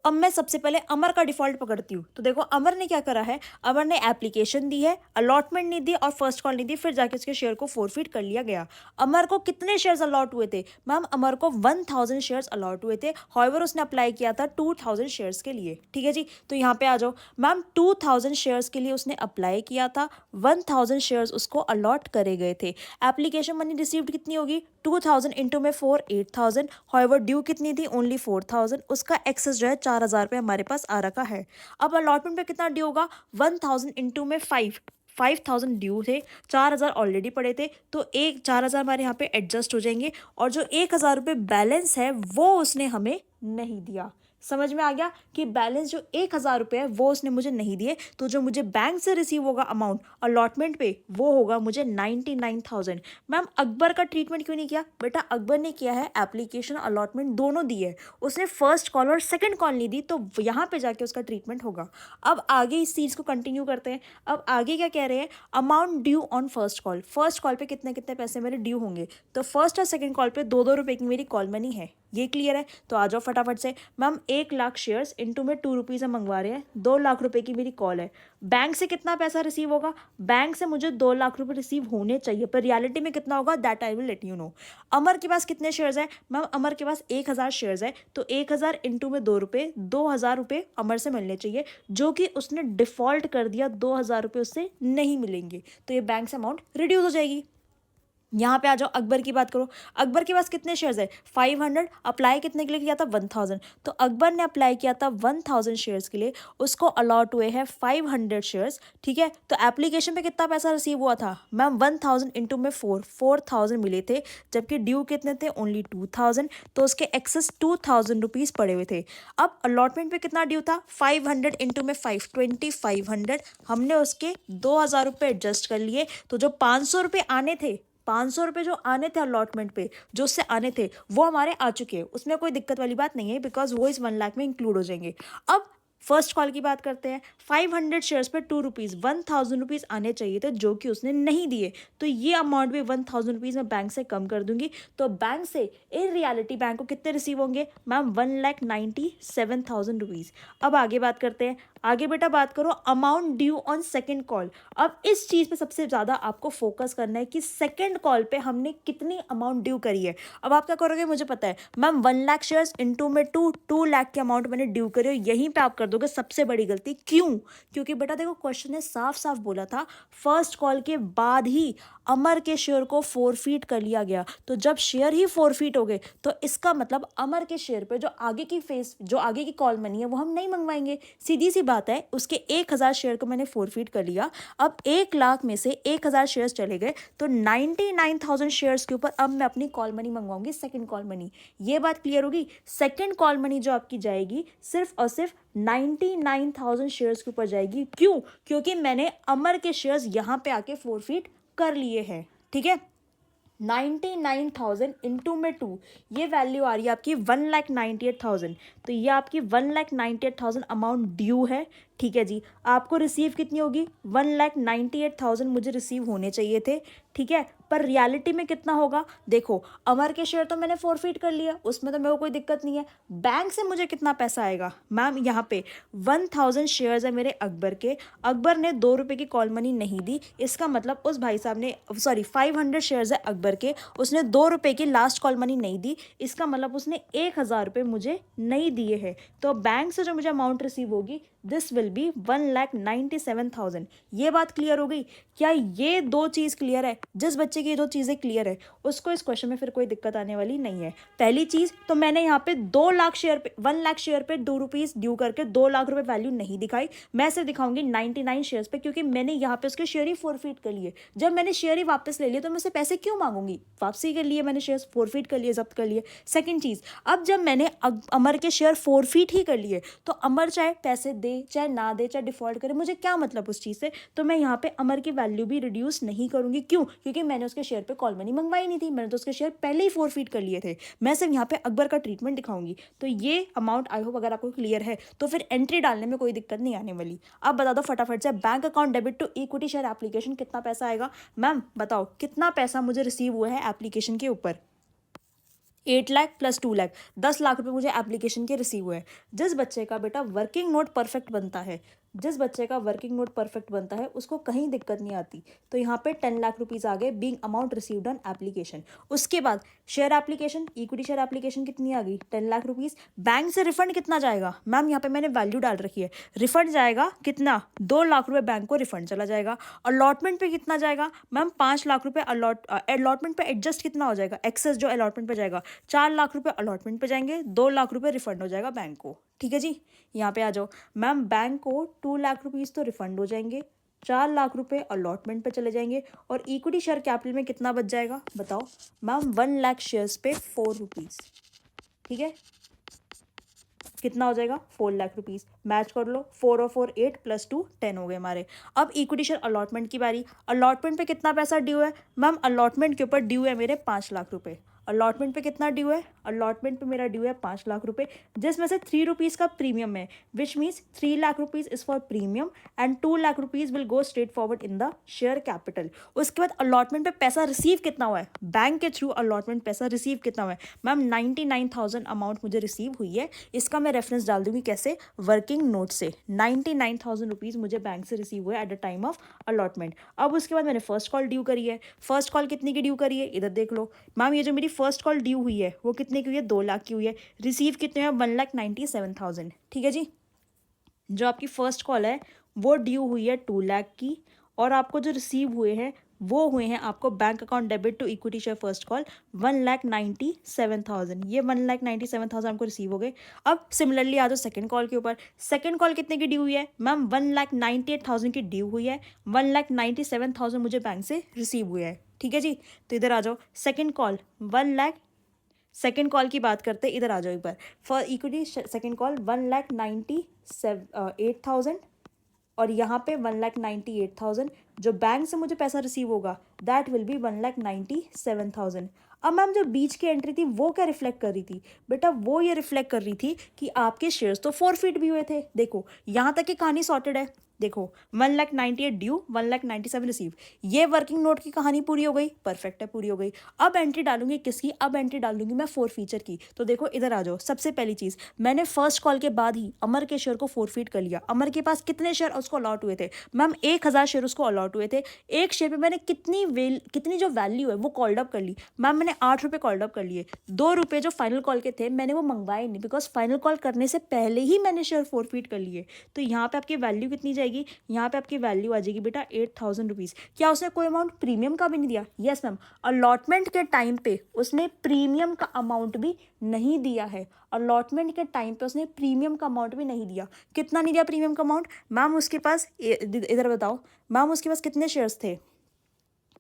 अब मैं सबसे पहले अमर का डिफॉल्ट पकड़ती हूँ। तो देखो अमर ने क्या करा है, अमर ने एप्लीकेशन दी है, अलॉटमेंट नहीं दी और फर्स्ट कॉल नहीं दी, फिर जाके उसके शेयर को फॉरफिट कर लिया गया। अमर को कितने शेयर्स अलॉट हुए थे मैम, अमर को 1000 शेयर्स अलॉट हुए थे, हाउएवर उसने अप्लाई किया था 2000 शेयर्स के लिए, ठीक है जी। तो यहाँ पे आ जाओ मैम, 2000 शेयर्स के लिए उसने अप्लाई किया था, 1000 शेयर्स उसको अलॉट करे गए थे। एप्लीकेशन मनी रिसीव्ड कितनी होगी, 2000 इंटू में 4, 8000, हाउएवर ड्यू कितनी थी, ओनली 4000, उसका एक्सेस जो है 4000 पे हमारे पास आ रखा है। अब अलॉटमेंट पे कितना ड्यू होगा, 1000 इंटू में 5000 ड्यू थे, 4000 ऑलरेडी पड़े थे, तो 4000 हमारे यहाँ पे एडजस्ट हो जाएंगे, और जो 1000 रुपये बैलेंस है वो उसने हमें नहीं दिया, समझ में आ गया कि बैलेंस जो 1,000 रुपये है वो उसने मुझे नहीं दिए, तो जो मुझे बैंक से रिसीव होगा अमाउंट अलॉटमेंट पे वो होगा मुझे 99,000। मैम अकबर का ट्रीटमेंट क्यों नहीं किया? बेटा अकबर ने किया है, एप्लीकेशन अलॉटमेंट दोनों दी है, उसने फर्स्ट कॉल और सेकंड कॉल नहीं दी, तो यहाँ पे जाके उसका ट्रीटमेंट होगा। अब आगे इस चीज़ को कंटिन्यू करते हैं। अब आगे क्या कह रहे हैं? Amount due on first call, first call पे कितने कितने पैसे मेरे ड्यू होंगे, तो फर्स्ट और सेकंड कॉल पे 2-2 रुपये की मेरी कॉल मनी है। ये क्लियर है? तो आ जाओ फटाफट से। मैम 1,00,000 शेयर्स इंटू में 2 रुपीज़ हम मंगवा रहे हैं, 2,00,000 रुपये की मेरी कॉल है। बैंक से कितना पैसा रिसीव होगा? बैंक से मुझे 2,00,000 रुपये रिसीव होने चाहिए, पर रियलिटी में कितना होगा that I will let you know. Amar के पास कितने शेयर्स है? मैम अमर के पास 1,000 शेयर्स है, तो 1,000 इंटू में 2 रुपये, 2,000 रुपये अमर से मिलने चाहिए, जो कि उसने डिफॉल्ट कर दिया, 2,000 रुपये उससे नहीं मिलेंगे, तो ये बैंक से अमाउंट रिड्यूस हो जाएगी। यहाँ पे आ जाओ, अकबर की बात करो। अकबर के पास कितने शेयर्स है? 500। अप्लाई कितने के लिए किया था? 1,000। तो अकबर ने अप्लाई किया था 1,000 शेयर्स के लिए, उसको अलॉट हुए हैं 500 शेयर्स, ठीक है। तो एप्लीकेशन पे कितना पैसा रिसीव हुआ था? मैम 1,000 इंटू में 4,000 मिले थे, जबकि ड्यू कितने थे? ओनली 2,000, तो उसके एक्सेस 2,000 रुपीज़ पड़े हुए थे। अब अलॉटमेंट पे कितना ड्यू था? 500 इंटू में 5, 2,500। हमने उसके 2,000 रुपये एडजस्ट कर लिए, तो जो 500 रुपये आने थे, 500 रुपये जो आने थे अलॉटमेंट पे, जो उससे आने थे वो हमारे आ चुके हैं, उसमें कोई दिक्कत वाली बात नहीं है, बिकॉज वो इस 1,00,000 में इंक्लूड हो जाएंगे। अब फर्स्ट कॉल की बात करते हैं। 500 शेयर्स पे 2 रुपीज़, 1,000 रुपीज़ आने चाहिए थे, जो कि उसने नहीं दिए, तो ये अमाउंट भी 1,000 रुपीज़ मैं बैंक से कम कर दूंगी। तो बैंक से इन रियलिटी बैंक को कितने रिसीव होंगे? Ma'am 1,97,000 rupees. अब आगे बात करते हैं। आगे बेटा बात करो amount due on second call. अब इस चीज़ पे सबसे ज़्यादा आपको फोकस करना है कि सेकंड कॉल पे हमने कितनी अमाउंट ड्यू करी है। अब आप क्या करोगे? मुझे पता है मैम 1,00,000 शेयर्स इंटू में 2,00,000 की अमाउंट मैंने ड्यू करी है, यहीं पे आप कर दोगे सबसे बड़ी गलती। क्यों? क्योंकि बेटा देखो क्वेश्चन ने साफ साफ बोला था फर्स्ट कॉल के बाद ही अमर के शेयर को फोरफीट कर लिया गया, तो जब शेयर ही फोरफीट हो गए तो इसका मतलब अमर के शेयर पे जो आगे की कॉल मनी है वो हम नहीं मंगवाएंगे। सीधी सी बात है, उसके 1,000 शेयर को मैंने फोरफीट कर लिया, अब 1,00,000 में से 1,000 शेयर्स चले गए, तो 99,000 शेयर्स के ऊपर अब मैं अपनी कॉल मनी मंगवाऊंगी, सेकंड कॉल मनी। ये बात क्लियर होगी? सेकंड कॉल मनी जो आपकी जाएगी सिर्फ और सिर्फ 99,000 शेयर्स के ऊपर जाएगी। क्यों? क्योंकि मैंने अमर के शेयर्स यहाँ पे आके फोरफीट कर लिए हैं, ठीक है। 99,000 इंटू में 2, ये वैल्यू आ रही है आपकी 1,98,000, तो ये आपकी 1,98,000 अमाउंट ड्यू है, ठीक है जी। आपको रिसीव कितनी होगी? 1,98,000 मुझे रिसीव होने चाहिए थे, ठीक है, पर रियलिटी में कितना होगा? देखो अमर के शेयर तो मैंने फोरफीट कर लिया, उसमें तो मेरे को कोई दिक्कत नहीं है। बैंक से मुझे कितना पैसा आएगा? मैम यहाँ पे 1,000 शेयर्स है मेरे अकबर के, अकबर ने 2 रुपये की कॉल मनी नहीं दी, इसका मतलब उस भाई साहब ने 500 शेयर्स है अकबर के, उसने 2 रुपये की लास्ट कॉल मनी नहीं दी, इसका मतलब उसने 1,000 रुपये मुझे नहीं दिए हैं। तो बैंक से जो मुझे अमाउंट रिसीव होगी दिस विल बी 1,97,000। ये बात क्लियर हो गई? क्या ये दो चीज़ क्लियर है? जिस बच्चे की ये दो चीज़ें क्लियर है उसको इस क्वेश्चन में फिर कोई दिक्कत आने वाली नहीं है। पहली चीज़ तो मैंने यहाँ पे 2,00,000 शेयर पे 1,00,000 शेयर पे 2 रुपीज़ ड्यू करके 2,00,000 रुपये वैल्यू नहीं दिखाई, मैं सिर्फ दिखाऊंगी 99 शेयर्स पे, क्योंकि मैंने यहाँ पे उसके शेयर ही फोरफीट कर लिए। जब मैंने शेयर ही वापस ले लिए तो मैं उससे पैसे क्यों मांगूंगी? वापसी के लिए मैंने शेयर फोरफीट कर लिए, जब्त कर लिए। सेकेंड चीज़, अब जब मैंने अमर के शेयर फोरफीट ही कर लिए तो अमर चाहे पैसे दे चाहे ना दे चाहे डिफॉल्ट करे, मुझे क्या मतलब उस चीज़ से, तो मैं यहाँ पे अमर की वैल्यू भी रिड्यूस नहीं करूंगी। क्यों? क्योंकि मैंने उसके शेयर पे कॉल मनी मंगवाई नहीं थी, मैंने तो उसके शेयर पहले ही फोरफीट कर लिए थे। मैं सिर्फ यहाँ पे अकबर का ट्रीटमेंट दिखाऊंगी। तो ये अमाउंट आई होप अगर आपको क्लियर है तो फिर एंट्री डालने में कोई दिक्कत नहीं आने वाली। अब बता दो फटाफट से, bank account debit to equity share application कितना पैसा आएगा? मैम बताओ कितना पैसा मुझे रिसीव हुआ है एप्लीकेशन के ऊपर? 8,00,000 प्लस 2,00,000, 10,00,000 रुपये मुझे एप्लीकेशन के रिसीव हुए हैं। जिस बच्चे का बेटा वर्किंग नोट परफेक्ट बनता है, जिस बच्चे का वर्किंग नोट परफेक्ट बनता है उसको कहीं दिक्कत नहीं आती। तो यहाँ पे 10,00,000 रुपीज़ आ गए being amount received on application. उसके बाद share application, equity share application कितनी आ गई? 10,00,000 रुपीज़। बैंक से रिफंड कितना जाएगा? मैम यहाँ पे मैंने वैल्यू डाल रखी है, रिफंड जाएगा कितना? 2,00,000 रुपये बैंक को रिफंड चला जाएगा। अलॉटमेंट पे कितना जाएगा? मैम 5,00,000 रुपये अलॉटमेंट पे एडजस्ट कितना हो जाएगा? एक्सेस जो अलॉटमेंट पे जाएगा 4,00,000 रुपये अलॉटमेंट पे जाएंगे, 2,00,000 रुपये रिफंड हो जाएगा बैंक को, ठीक है जी। यहाँ पे आ जाओ मैम, बैंक को 2,00,000 रुपीज़ तो रिफंड हो जाएंगे, 4,00,000 रुपये अलॉटमेंट पे चले जाएंगे, और इक्विटी शेयर कैपिटल में कितना बच जाएगा बताओ? मैम 1,00,000 शेयर्स पे 4 रुपीज़, ठीक है। कितना हो जाएगा 4 लाख रुपीज़। मैच कर लो, 4 और 4 8 प्लस 2 10 हो गए हमारे। अब इक्विटी शेयर अलॉटमेंट की बारी। अलॉटमेंट पे कितना पैसा ड्यू है मैम? अलॉटमेंट के ऊपर ड्यू है मेरे 5 लाख रुपए। अलॉटमेंट पे कितना ड्यू है? अलॉटमेंट पे मेरा ड्यू है 5 लाख रुपए, जिसमें से 3 रुपीज़ का प्रीमियम है, which means 3 lakh rupees is for premium and 2 lakh rupees will go straight forward in the share capital. उसके बाद अलॉटमेंट पे पैसा रिसीव कितना हुआ है? बैंक के थ्रू अलॉटमेंट पैसा रिसीव कितना हुआ है मैम? 99,000 अमाउंट मुझे रिसीव हुई है। इसका मैं रेफरेंस डाल दूंगी कैसे? वर्किंग नोट से। 99,000 रुपीज़ मुझे बैंक से रिसीव हुआ है eight the time of allotment. अब उसके बाद मैंने फर्स्ट कॉल ड्यू करी है। फर्स्ट कॉल कितने की ड्यू करी है? इधर देख लो मैम, ये जो मेरी फर्स्ट कॉल ड्यू हुई है वो कितने की हुई है? 2 लाख की हुई है। रिसीव कितने हैं? 1,97,000। ठीक है जी। जो आपकी फर्स्ट कॉल है वो ड्यू हुई है 2 लाख की, और आपको जो रिसीव हुए हैं वो हुए हैं आपको bank account debit to equity share first call 1,97,000। ये 1,97,000 आपको रिसीव हो गए। अब सिमिलरली आ जाओ सेकंड कॉल के ऊपर। सेकंड कॉल कितने की ड्यू हुई है मैम? 1,98,000 की ड्यू हुई है। 1,97,000 मुझे बैंक से रिसीव हुए हैं। ठीक है जी। तो इधर आ जाओ, second call 1 lakh, second call की बात करते हैं, इधर आ जाओ एक बार। फॉर इक्विटी सेकेंड कॉल 1,98,000, और यहाँ पे 1,98,000 जो बैंक से मुझे पैसा रिसीव होगा दैट विल बी 1,97,000। अब मैम जो बीच की एंट्री थी वो क्या रिफ्लेक्ट कर रही थी बेटा? वो ये रिफ्लेक्ट कर रही थी कि आपके शेयर्स तो फॉरफिट भी हुए थे। देखो यहाँ तक की कहानी सॉर्टेड है। देखो 1,98,000 ड्यू, 1,97,000 रिसीव, ये वर्किंग नोट की कहानी पूरी हो गई। परफेक्ट है, पूरी हो गई। अब एंट्री डालूंगी किसकी? अब एंट्री डालूंगी मैं फॉरफीचर की। तो देखो इधर आ जाओ, सबसे पहली चीज मैंने फर्स्ट कॉल के बाद ही अमर के शेयर को फॉरफिट कर लिया। अमर के पास कितने शेयर उसको अलॉट हुए थे मैम? 1,000 शेयर उसको अलॉट हुए थे। एक शेयर पे मैंने कितनी जो वैल्यू है वो कॉल्ड अप कर ली मैम। मैंने 8 रुपये कॉल्ड अप कर लिए। 2 रुपये जो फाइनल कॉल के थे मैंने वो मंगवाए नहीं, बिकॉज फाइनल कॉल करने से पहले ही मैंने शेयर फॉरफिट कर लिए। तो यहाँ पे आपकी वैल्यू कितनी जाएगी? यहाँ पे आपकी वैल्यू आ जाएगी बेटा 8,000 रुपीज़। क्या उसने कोई अमाउंट प्रीमियम का भी नहीं दिया? यस मैम, अलॉटमेंट के टाइम पे उसने प्रीमियम का अमाउंट भी नहीं दिया है। अलॉटमेंट के टाइम पे उसने प्रीमियम का अमाउंट भी नहीं दिया। कितना नहीं दिया प्रीमियम का अमाउंट मैम? उसके पास इधर बताओ मैम, उसके पास कितने शेयर्स थे?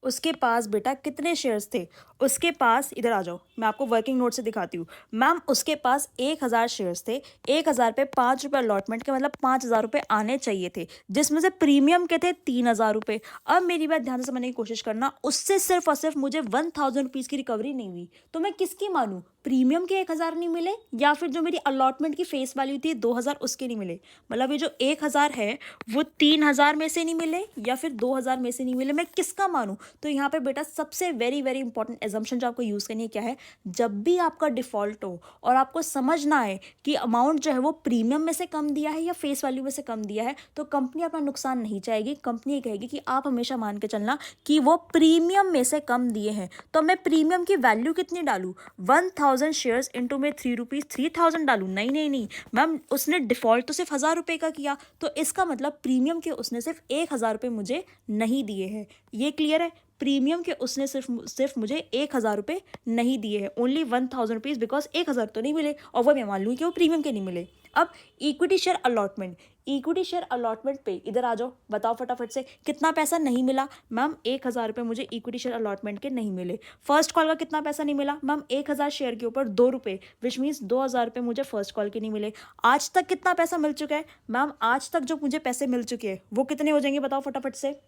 उसके पास बेटा कितने शेयर्स थे? उसके पास, इधर आ जाओ मैं आपको वर्किंग नोट से दिखाती हूँ मैम। उसके पास 1,000 शेयर्स थे। 1,000 पे 5 रुपये अलॉटमेंट के, मतलब 5,000 रुपये आने चाहिए थे, जिसमें से प्रीमियम के थे 3,000 रुपये। अब मेरी बात ध्यान से समझने की कोशिश करना, उससे सिर्फ और सिर्फ मुझे 1,000 रुपीज़ की रिकवरी नहीं हुई। तो मैं किसकी मानूँ? प्रीमियम के 1,000 नहीं मिले, या फिर जो मेरी अलॉटमेंट की फेस वैल्यू थी 2,000 उसके नहीं मिले? मतलब ये जो 1,000 है वो 3,000 में से नहीं मिले या फिर 2,000 में से नहीं मिले, मैं किसका मानूँ? तो यहाँ पे बेटा सबसे वेरी वेरी इंपॉर्टेंट एजम्पशन जो आपको यूज़ करनी है क्या है? जब भी आपका डिफॉल्ट हो और आपको समझना है कि अमाउंट जो है वो प्रीमियम में से कम दिया है या फेस वैल्यू में से कम दिया है, तो कंपनी अपना नुकसान नहीं चाहेगी। कंपनी ये कहेगी कि आप हमेशा मान के चलना कि वो प्रीमियम में से कम दिए हैं। तो मैं प्रीमियम की वैल्यू कितनी डालूँ? 1,000 शेयर्स इंटू में 3 रुपीज़ 3,000 डालूँ? नहीं नहीं नहीं मैम, उसने डिफॉल्ट तो सिर्फ 1,000 रुपये का किया, तो इसका मतलब प्रीमियम के उसने सिर्फ 1,000 रुपये मुझे नहीं दिए हैं। ये क्लियर है? प्रीमियम के उसने सिर्फ मुझे 1,000 रुपये नहीं दिए हैं, ओनली 1,000 रुपीज़, बिकॉज 1,000 तो नहीं मिले और वो मैं मान लूँ कि वो प्रीमियम के नहीं मिले। अब equity share allotment, equity share allotment पे इधर आ जाओ, बताओ फटाफट से कितना पैसा नहीं मिला मैम? 1,000 रुपये मुझे इक्विटी शेयर अलॉटमेंट के नहीं मिले। फर्स्ट कॉल का कितना पैसा नहीं मिला मैम? 1,000 शेयर के ऊपर 2 रुपये, विच मीन्स 2,000 रुपये मुझे फर्स्ट कॉल के नहीं मिले। आज तक कितना पैसा मिल चुका है मैम? आज तक जो मुझे पैसे मिल चुके हैं वो कितने हो जाएंगे बताओ फटाफट से?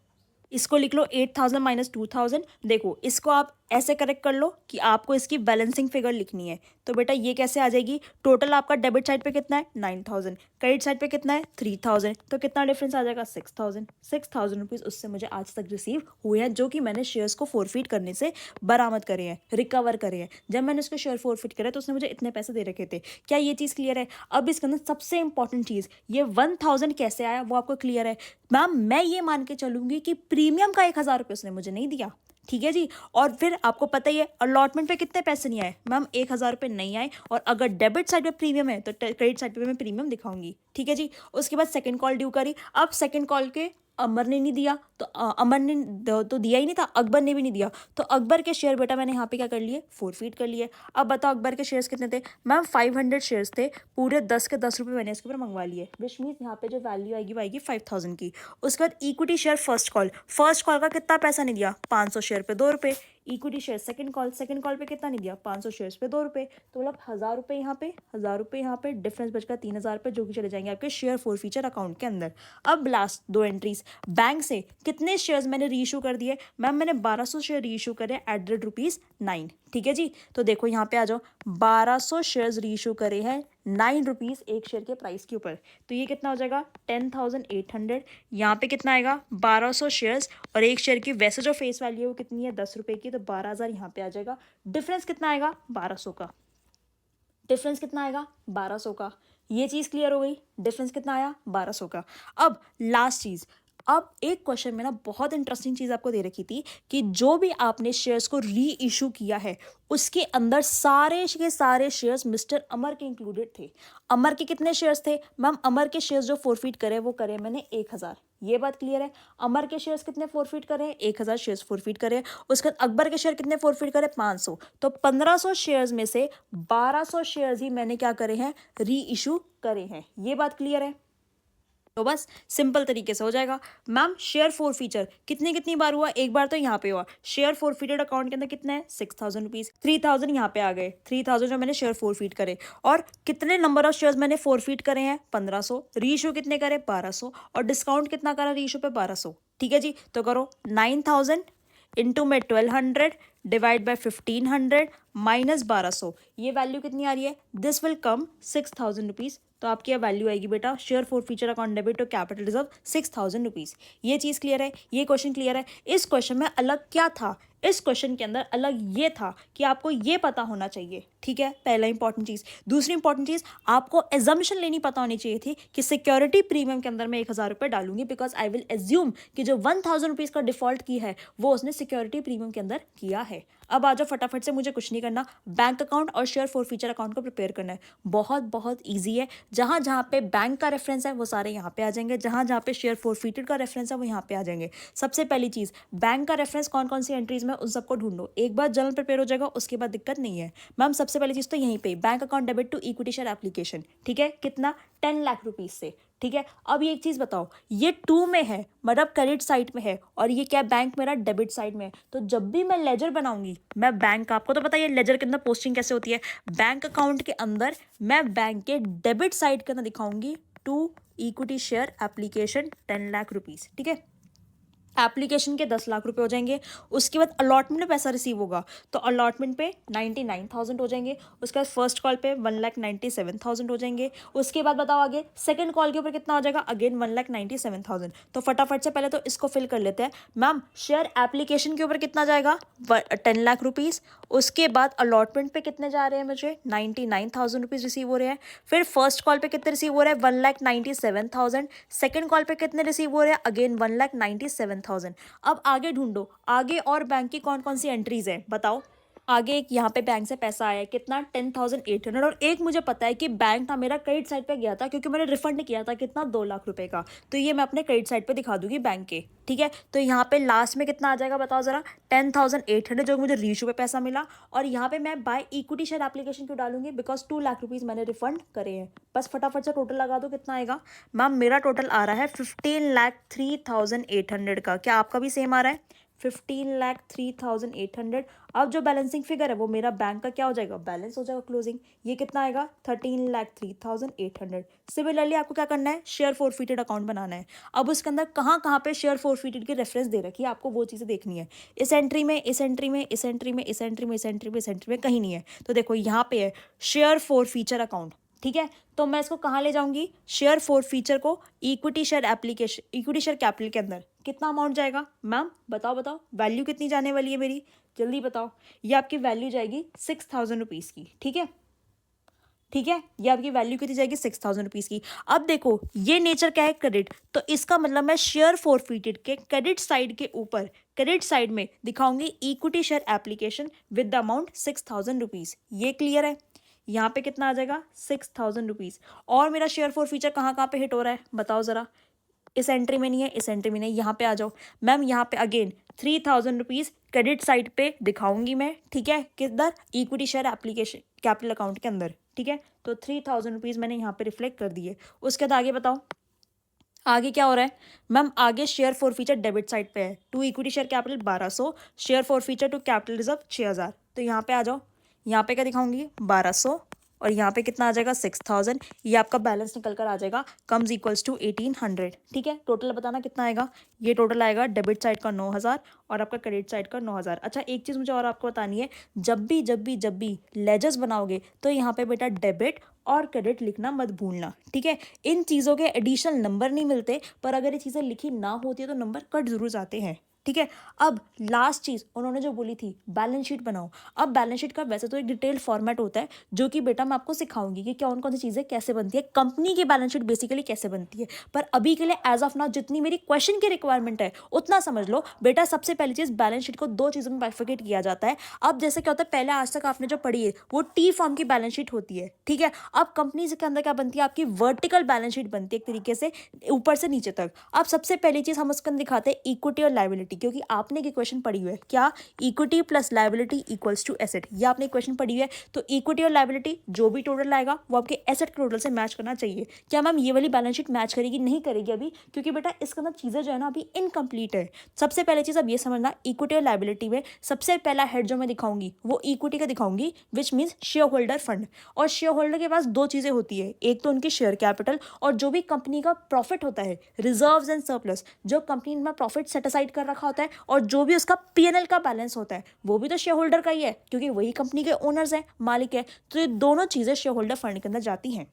इसको लिख लो 8,000 माइनस 2,000। देखो इसको आप ऐसे करेक्ट कर लो कि आपको इसकी बैलेंसिंग फिगर लिखनी है। तो बेटा ये कैसे आ जाएगी? टोटल आपका डेबिट साइड पे कितना है? 9,000, क्रेडिट साइड पे कितना है? 3,000, तो कितना डिफरेंस आ जाएगा? 6,000। 6,000 रुपीज़ उससे मुझे आज तक रिसीव हुए हैं, जो कि मैंने शेयर्स को फॉरफिट करने से बरामद करे हैं, रिकवर करे हैं। जब मैंने उसको शेयर फॉरफिट करे तो उसने मुझे इतने पैसे दे रखे थे। क्या ये चीज़ क्लियर है? अब इसके अंदर सबसे इंपॉर्टेंट चीज़, ये 1,000 कैसे आया वो आपको क्लियर है मैम? मैं ये मान के चलूंगी कि प्रीमियम का 1,000 रुपये उसने मुझे नहीं दिया। ठीक है जी। और फिर आपको पता ही है अलॉटमेंट पे कितने पैसे नहीं आए मैम? 1,000 रुपये नहीं आए। और अगर डेबिट साइड पे प्रीमियम है तो क्रेडिट साइड पे मैं प्रीमियम दिखाऊंगी। ठीक है जी। उसके बाद सेकंड कॉल ड्यू करी। अब सेकंड कॉल के अमर ने नहीं दिया, तो अमर ने तो दिया ही नहीं था, अकबर ने भी नहीं दिया, तो अकबर के शेयर बेटा मैंने यहाँ पे क्या कर लिए? फॉरफिट कर लिए। अब बताओ अकबर के शेयर्स कितने थे मैम? 500 शेयर्स थे, पूरे 10 के 10 रुपये मैंने इसके ऊपर मंगवा लिए, विच मीन्स यहाँ पे जो वैल्यू आएगी वो आएगी 5,000 की। उसके बाद equity share first call, first call का कितना पैसा नहीं दिया? 500 शेयर पे 2 रुपये। इक्विटी शेयर सेकंड कॉल पे कितना नहीं दिया, 500 शेयर्स पे 2 रुपये, तो मतलब 1000 रुपये यहाँ पे, 1000 रुपये यहाँ पे, डिफरेंस बचकर 3000 रुपये, जो कि चले जाएंगे आपके शेयर फॉरफीचर अकाउंट के अंदर। अब लास्ट 2 एंट्रीज, बैंक से कितने शेयर्स मैंने री इशू कर दिए, मैम मैंने 1200 शेयर री इशू करे एट ₹9, ठीक है जी। तो देखो यहाँ पे आ जाओ, 1200 शेयर्स री इशू करे हैं ₹9 एक शेयर के प्राइस के ऊपर, तो ये कितना हो जाएगा 10,800। यहाँ पे कितना आएगा 1200 शेयर्स, और एक शेयर की वैसे जो फेस वैल्यू है वो कितनी है 10 रुपये की, तो 12,000 यहाँ पे आ जाएगा। डिफरेंस कितना आएगा 1200 का, डिफरेंस कितना आएगा 1200 का। ये चीज़ क्लियर हो गई, डिफरेंस कितना आया 1200 का। अब लास्ट चीज़, अब एक क्वेश्चन में ना बहुत इंटरेस्टिंग चीज़ आपको दे रखी थी कि जो भी आपने शेयर्स को री इशू किया है उसके अंदर सारे के सारे शेयर्स मिस्टर अमर के इंक्लूडेड थे। अमर के कितने शेयर्स थे मैम, अमर के शेयर्स जो फोरफीट करे वो करे मैंने 1000, ये बात क्लियर है। अमर के शेयर्स कितने फोरफीट करे, 1000 शेयर्स फोरफीट करे। उसके बाद अकबर के शेयर कितने फोरफीट करे 500, तो 1500 शेयर्स में से 1200 शेयर्स ही मैंने क्या करे हैं री इशू करे हैं, ये बात क्लियर है। तो बस सिंपल तरीके से हो जाएगा। मैम शेयर फॉरफीचर कितनी बार हुआ, एक बार तो यहाँ पे हुआ। शेयर फॉरफीटेड अकाउंट के अंदर कितना है 6000 रुपीज, 3000 यहाँ पे आ गए, 3000 जो मैंने शेयर फॉरफीट करे, और कितने नंबर ऑफ शेयर्स मैंने फॉरफीट करे हैं 1500, रीइशू कितने करे 1200, और डिस्काउंट कितना करा रीइशू पे 1200, ठीक है जी। तो करो 9000 इंटू में 1200 डिवाइड बाय 1500 माइनस 1200, ये वैल्यू कितनी आ रही है, दिस विल कम 6000 रुपीज। तो आपकी यह वैल्यू आएगी बेटा share forfeiture account debit to capital reserve 6000 rupees. ये चीज़ क्लियर है, ये क्वेश्चन क्लियर है। इस क्वेश्चन में अलग क्या था, इस क्वेश्चन के अंदर अलग ये था कि आपको ये पता होना चाहिए, ठीक है, पहला इंपॉर्टेंट चीज़। दूसरी इंपॉर्टेंट चीज़, आपको एजम्पशन लेनी पता होनी चाहिए थी कि सिक्योरिटी प्रीमियम के अंदर मैं 1000 रुपये डालूंगी, बिकॉज आई विल एज्यूम कि जो 1000 रुपीज़ का डिफॉल्ट की है वो उसने सिक्योरिटी प्रीमियम के अंदर किया है। अब आ जाओ फटाफट से, मुझे कुछ नहीं करना, बैंक अकाउंट और शेयर फॉरफीचर अकाउंट को प्रिपेयर करना है। बहुत ईजी है, जहाँ जहाँ पे बैंक का रेफरेंस है वो सारे यहाँ पे आ जाएंगे, जहाँ जहाँ पे शेयर फॉरफीटेड का रेफरेंस है वो यहाँ पे आ जाएंगे। सबसे पहली चीज़, बैंक का रेफरेंस कौन कौन सी एंट्रीज में उन सबको ढूंढो, एक बार जर्नल प्रिपेयर हो जाएगा उसके बाद दिक्कत नहीं है। मैम सबसे पहली चीज़ तो यहीं पे bank account debit to equity share application, ठीक है, कितना 10 लाख रुपीज से, ठीक है। अब ये एक चीज़ बताओ, ये 2 में है मतलब क्रेडिट साइड में है, और ये क्या बैंक मेरा डेबिट साइड में है, तो जब भी मैं लेजर बनाऊंगी मैं बैंक, आपको तो पता है लेजर के अंदर पोस्टिंग कैसे होती है, बैंक अकाउंट के अंदर मैं बैंक के डेबिट साइड के अंदर दिखाऊंगी to equity share application 10 lakh rupees, ठीक है। एप्लीकेशन के 10 लाख रुपए हो जाएंगे। उसके बाद अलॉटमेंट में पैसा रिसीव होगा, तो अलॉटमेंट पे 99,000 हो जाएंगे। उसके बाद फर्स्ट कॉल पे 1,97,000 हो जाएंगे। उसके बाद बताओ आगे सेकंड कॉल के ऊपर कितना हो जाएगा, अगेन 1,97,000। तो फटाफट से पहले तो इसको फिल कर लेते हैं। मैम शेयर एप्लीकेशन के ऊपर कितना जाएगा 10 लाख रुपीज़। उसके बाद अलॉटमेंट पे कितने जा रहे हैं मुझे 99,000 रुपीज़ रिसीव हो रहे हैं। फिर फर्स्ट कॉल पे कितने रिसीव हो रहे हैं 1,97,000। सेकंड कॉल पे कितने रिसीव हो रहे हैं अगेन 1,97,000। अब आगे ढूंढो, आगे और बैंक की कौन कौन सी एंट्रीज है बताओ। आगे एक यहाँ पे बैंक से पैसा आया है कितना 10,800, और एक मुझे पता है कि बैंक था मेरा क्रेडिट साइड पे गया था क्योंकि मैंने रिफंड किया था कितना 2 लाख रुपए का, तो ये मैं अपने क्रेडिट साइड पे दिखा दूंगी बैंक के, ठीक है। तो यहाँ पे लास्ट में कितना आ जाएगा बताओ जरा 10,800 जो मुझे रीशू पे पैसा मिला, और यहाँ पे मैं बाय इक्विटी शेयर एप्लीकेशन क्यों डालूंगी, बिकॉज 2 लाख रुपीज़ मैंने रिफंड करे हैं। बस फटाफट से टोटल लगा दो कितना आएगा। मैम मेरा टोटल आ रहा है 15,03,800 का, क्या आपका भी सेम आ रहा है 15,03,800। अब जो बैलेंसिंग फिगर है वो मेरा बैंक का क्या हो जाएगा, बैलेंस हो जाएगा क्लोजिंग, ये कितना आएगा 13,03,800। सिमिलरली आपको क्या करना है, शेयर फॉरफीटेड अकाउंट बनाना है। अब उसके अंदर कहाँ कहाँ पे शेयर फॉरफीटेड की रेफरेंस दे रखी है आपको वो चीज़ें देखनी है। इस एंट्री में, इस एंट्री में, इस एंट्री में, इस एंट्री में, इस एंट्री में, इस एंट्री में कहीं नहीं है। तो देखो यहाँ पे है शेयर फॉरफीचर अकाउंट, ठीक है। तो मैं इसको कहाँ ले जाऊंगी, शेयर फॉरफीचर को equity share application, equity share capital के अंदर कितना अमाउंट जाएगा। मैम बताओ बताओ वैल्यू कितनी जाने वाली है मेरी, जल्दी बताओ। ये आपकी वैल्यू जाएगी 6,000 रुपीज़ की, ठीक है, ठीक है। ये आपकी वैल्यू कितनी जाएगी 6,000 रुपीज़ की। अब देखो ये नेचर क्या है क्रेडिट, तो इसका मतलब मैं शेयर फॉरफीटेड के क्रेडिट साइड के ऊपर, क्रेडिट साइड में दिखाऊंगी equity share application with the amount 6,000 rupees. ये क्लियर है। यहाँ पे कितना आ जाएगा 6,000 रुपीज़। और मेरा शेयर फॉरफीचर कहाँ कहाँ पे हिट हो रहा है बताओ ज़रा। इस एंट्री में नहीं है, इस एंट्री में नहीं, यहाँ पे आ जाओ। मैम यहाँ पे अगेन 3,000 रुपीज़ क्रेडिट साइड पे दिखाऊंगी मैं, ठीक है, किधर equity share application capital account के अंदर, ठीक है। तो 3,000 रुपीज़ मैंने यहाँ पे रिफ्लेक्ट कर दिए। उसके बाद आगे बताओ, आगे क्या हो रहा है मैम, आगे share forfeiture debit side पे है, to equity share capital 1200, share forfeiture to capital reserve 6000। तो यहाँ पे आ जाओ, यहाँ पे क्या दिखाऊंगी 1200, और यहाँ पे कितना आ जाएगा 6000। ये आपका बैलेंस निकल कर आ जाएगा, कम्स इक्वल्स टू 1800। ठीक है, टोटल बताना कितना आएगा। ये टोटल आएगा डेबिट साइड का 9000 और आपका क्रेडिट साइड का 9000। अच्छा, एक चीज़ मुझे और आपको बतानी है, जब भी लेजर्स बनाओगे तो यहाँ पे बेटा डेबिट और क्रेडिट लिखना मत भूलना। ठीक है, इन चीज़ों के एडिशनल नंबर नहीं मिलते, पर अगर ये चीज़ें लिखी ना होती है तो नंबर कट जरूर जाते हैं। ठीक है, अब लास्ट चीज़ उन्होंने जो बोली थी, बैलेंस शीट बनाओ। अब बैलेंस शीट का वैसे तो एक डिटेल्ड फॉर्मेट होता है, जो कि बेटा मैं आपको सिखाऊंगी कि कौन कौन सी चीज़ें कैसे बनती है, कंपनी की बैलेंस शीट बेसिकली कैसे बनती है। पर अभी के लिए एज ऑफ नाउ जितनी मेरी क्वेश्चन की रिक्वायरमेंट है उतना समझ लो बेटा। सबसे पहली चीज़, बैलेंस शीट को दो चीज़ों में बाइफरकेट किया जाता है। अब जैसे क्या होता है, पहले आज तक आपने जो पढ़ी है वो टी फॉर्म की बैलेंस शीट होती है। ठीक है, अब कंपनी के अंदर क्या बनती है, आपकी वर्टिकल बैलेंस शीट बनती है एक तरीके से, ऊपर से नीचे तक। अब सबसे पहली चीज़ हम उसके अंदर दिखाते हैं इक्विटी और लायबिलिटी, क्योंकि आपने क्वेश्चन पढ़ी हुई है क्या, equity plus liability equals to asset. ये आपने क्वेश्चन पढ़ी हुई है, तो इक्विटी और लायबिलिटी जो भी टोटल आएगा वो आपके एसेट के टोटल से मैच करना चाहिए। क्या मैम ये वाली बैलेंस शीट मैच करेगी? नहीं करेगी अभी, क्योंकि बेटा इसके अंदर चीज़ें जो है ना अभी इनकम्प्लीट है। सबसे पहले चीज़ अब ये समझना, इक्विटी और लायबिलिटी में सबसे पहला हेड जो मैं दिखाऊंगी वो इक्विटी का दिखाऊंगी, which means share holder fund. और शेयर होल्डर के पास दो चीज़ें होती है, एक तो उनकी शेयर कैपिटल, और जो भी कंपनी का प्रॉफिट होता है, रिजर्व्स एंड सरप्लस, जो कंपनी में प्रॉफिट सेट असाइड कर रखा होता है, और जो भी उसका पीएनएल का बैलेंस होता है वो भी तो शेयर होल्डर का ही है, क्योंकि वही कंपनी के ओनर्स हैं, मालिक है। तो ये दोनों चीज़ें शेयर होल्डर फंड के अंदर जाती हैं।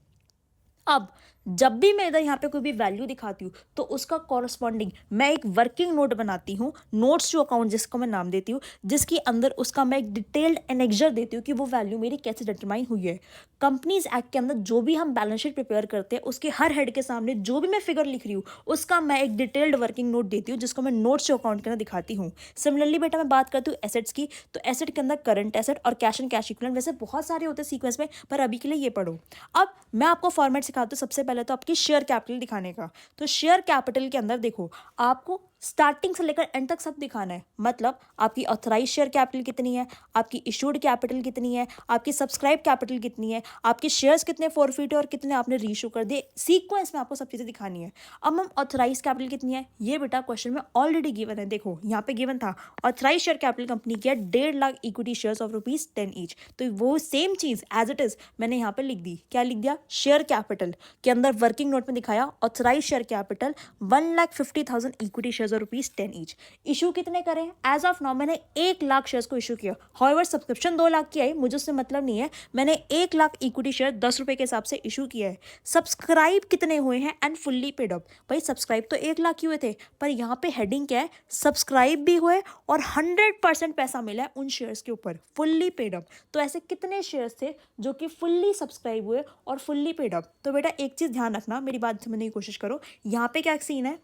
अब जब भी मैं इधर यहाँ पे कोई भी वैल्यू दिखाती हूँ तो उसका कॉरस्पॉन्डिंग मैं एक वर्किंग नोट बनाती हूँ, नोट्स टू अकाउंट जिसको मैं नाम देती हूँ, जिसके अंदर उसका मैं एक डिटेल्ड एनेक्जर देती हूँ कि वो वैल्यू मेरी कैसे डिटरमाइन हुई है। कंपनीज एक्ट के अंदर जो भी हम बैलेंस शीट प्रिपेयर करते हैं उसके हर हेड के सामने जो भी मैं फिगर लिख रही हूँ उसका मैं एक डिटेल्ड वर्किंग नोट देती हूँ, जिसको मैं नोट्स टू अकाउंट के अंदर दिखाती हूँ। सिमिलरली बेटा मैं बात करती हूँ एसेट्स की, तो एसेट के अंदर करंट एसेट और कैश एंड कैश इक्विवेलेंट, वैसे बहुत सारे होते हैं सीक्वेंस में, पर अभी के लिए ये पढ़ो। अब मैं आपको फॉर्मेट सिखाती हूँ सबसे पहले तो आपकी शेयर कैपिटल दिखाने का। तो शेयर कैपिटल के अंदर देखो, आपको स्टार्टिंग से लेकर एंड तक सब दिखाना है। मतलब आपकी ऑथराइज शेयर कैपिटल कितनी है, आपकी इशूड कैपिटल कितनी है, आपकी सब्सक्राइब कैपिटल कितनी है, आपके शेयर्स कितने फॉरफिट है और कितने आपने रीइशू कर दिए, सीक्वेंस में आपको सब चीज़ें दिखानी है। अब हम ऑथराइज कैपिटल कितनी है, ये बेटा क्वेश्चन में ऑलरेडी गिवन है। देखो यहाँ पे गिवन था, ऑथराइज शेयर कैपिटल कंपनी की है 1.5 lakh equity shares of ₹10 each. तो वो सेम चीज़ एज इट इज मैंने यहाँ पे लिख दी। क्या लिख दिया, शेयर कैपिटल के अंदर वर्किंग नोट में दिखाया authorise share capital 1,50,000 equity shares और ₹10 ईच। इशू कितने करें, एज ऑफ नाउ मैंने 1 लाख शेयर्स को इशू किया। हाउएवर सब्सक्रिप्शन 2 लाख की आई, मुझे उससे मतलब नहीं है, मैंने 1 लाख इक्विटी शेयर ₹10 के हिसाब से इशू किया है। सब्सक्राइब कितने हुए हैं एंड फुल्ली पेड अप, भाई सब्सक्राइब तो 1 लाख ही हुए थे, पर यहाँ पे हेडिंग क्या है, सब्सक्राइब भी हुए और 100% पैसा मिला है उन शेयर्स के ऊपर, फुल्ली पेड अप। तो ऐसे कितने शेयर्स थे जो कि फुल्ली सब्सक्राइब हुए और फुल्ली पेड अप। तो बेटा एक चीज़ ध्यान रखना, मेरी बात समझने की कोशिश करो। यहाँ पे क्या सीन है,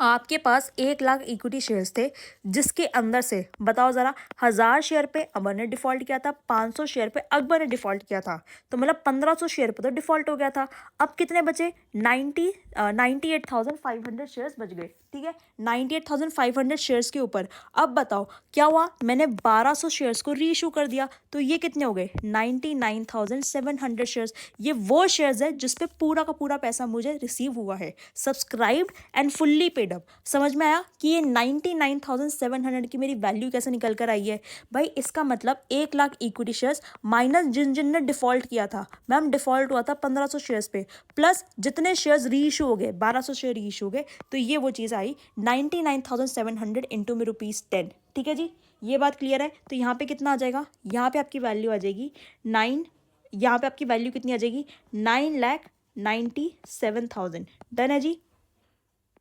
आपके पास 1 लाख इक्विटी शेयर्स थे, जिसके अंदर से बताओ ज़रा, 1000 शेयर पे अमर ने डिफ़ॉल्ट किया था, 500 शेयर पे अकबर ने डिफ़ॉल्ट किया था, तो मतलब 1500 शेयर पे तो डिफ़ॉल्ट हो गया था। अब कितने बचे, 98,500 शेयर्स बच गए। ठीक है, 98,500 शेयर्स के ऊपर अब बताओ क्या हुआ, मैंने 1200 शेयर्स को री इशू कर दिया, तो ये कितने हो गए, 99,700 शेयर्स। ये वो शेयर्स है जिस पे पूरा का पूरा पैसा मुझे रिसीव हुआ है, subscribed and fully paid up. समझ में आया कि ये 99,700 की मेरी वैल्यू कैसे निकल कर आई है। भाई इसका मतलब 1 लाख इक्विटी शेयर्स माइनस जिन ने डिफॉल्ट किया था, मैम डिफॉल्ट हुआ था 1500 शेयर्स पे, प्लस जितने शेयर्स री इशू हो गए, 1200 शेयर री इशू हो गए, तो ये वो चीज़ आई 99,700 इंटू में ₹10। ठीक है जी, ये बात क्लियर है। तो यहाँ पे कितना आ जाएगा, यहाँ पे आपकी वैल्यू आ जाएगी 9, यहाँ पे आपकी वैल्यू कितनी आ जाएगी, 9,97,000। डन है जी।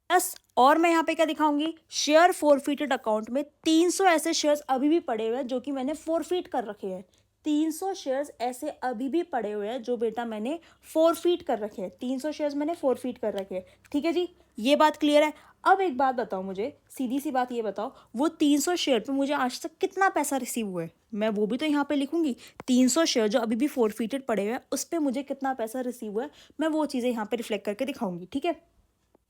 प्लस और मैं यहाँ पे क्या दिखाऊंगी, शेयर फॉरफिटेड अकाउंट में 300 ऐसे शेयर्स अभी भी पड़े हुए हैं जो कि मैंने फॉरफिट कर रखे हैं। 300 शेयर्स ऐसे अभी भी पड़े हुए हैं जो बेटा मैंने फॉरफिट कर रखे हैं, 300 शेयर्स मैंने फॉरफिट कर रखे हैं। ठीक है जी, ये बात क्लियर है। अब एक बात बताओ मुझे, सीधी सी बात ये बताओ, वो 300 शेयर पे मुझे आज तक कितना पैसा रिसीव हुआ है, मैं वो भी तो यहाँ पे लिखूंगी। 300 शेयर जो अभी भी फॉरफिटेड पड़े हुए हैं उस पर मुझे कितना पैसा रिसीव हुआ है, मैं वो चीज़ें यहाँ पे रिफ्लेक्ट करके दिखाऊंगी। ठीक है,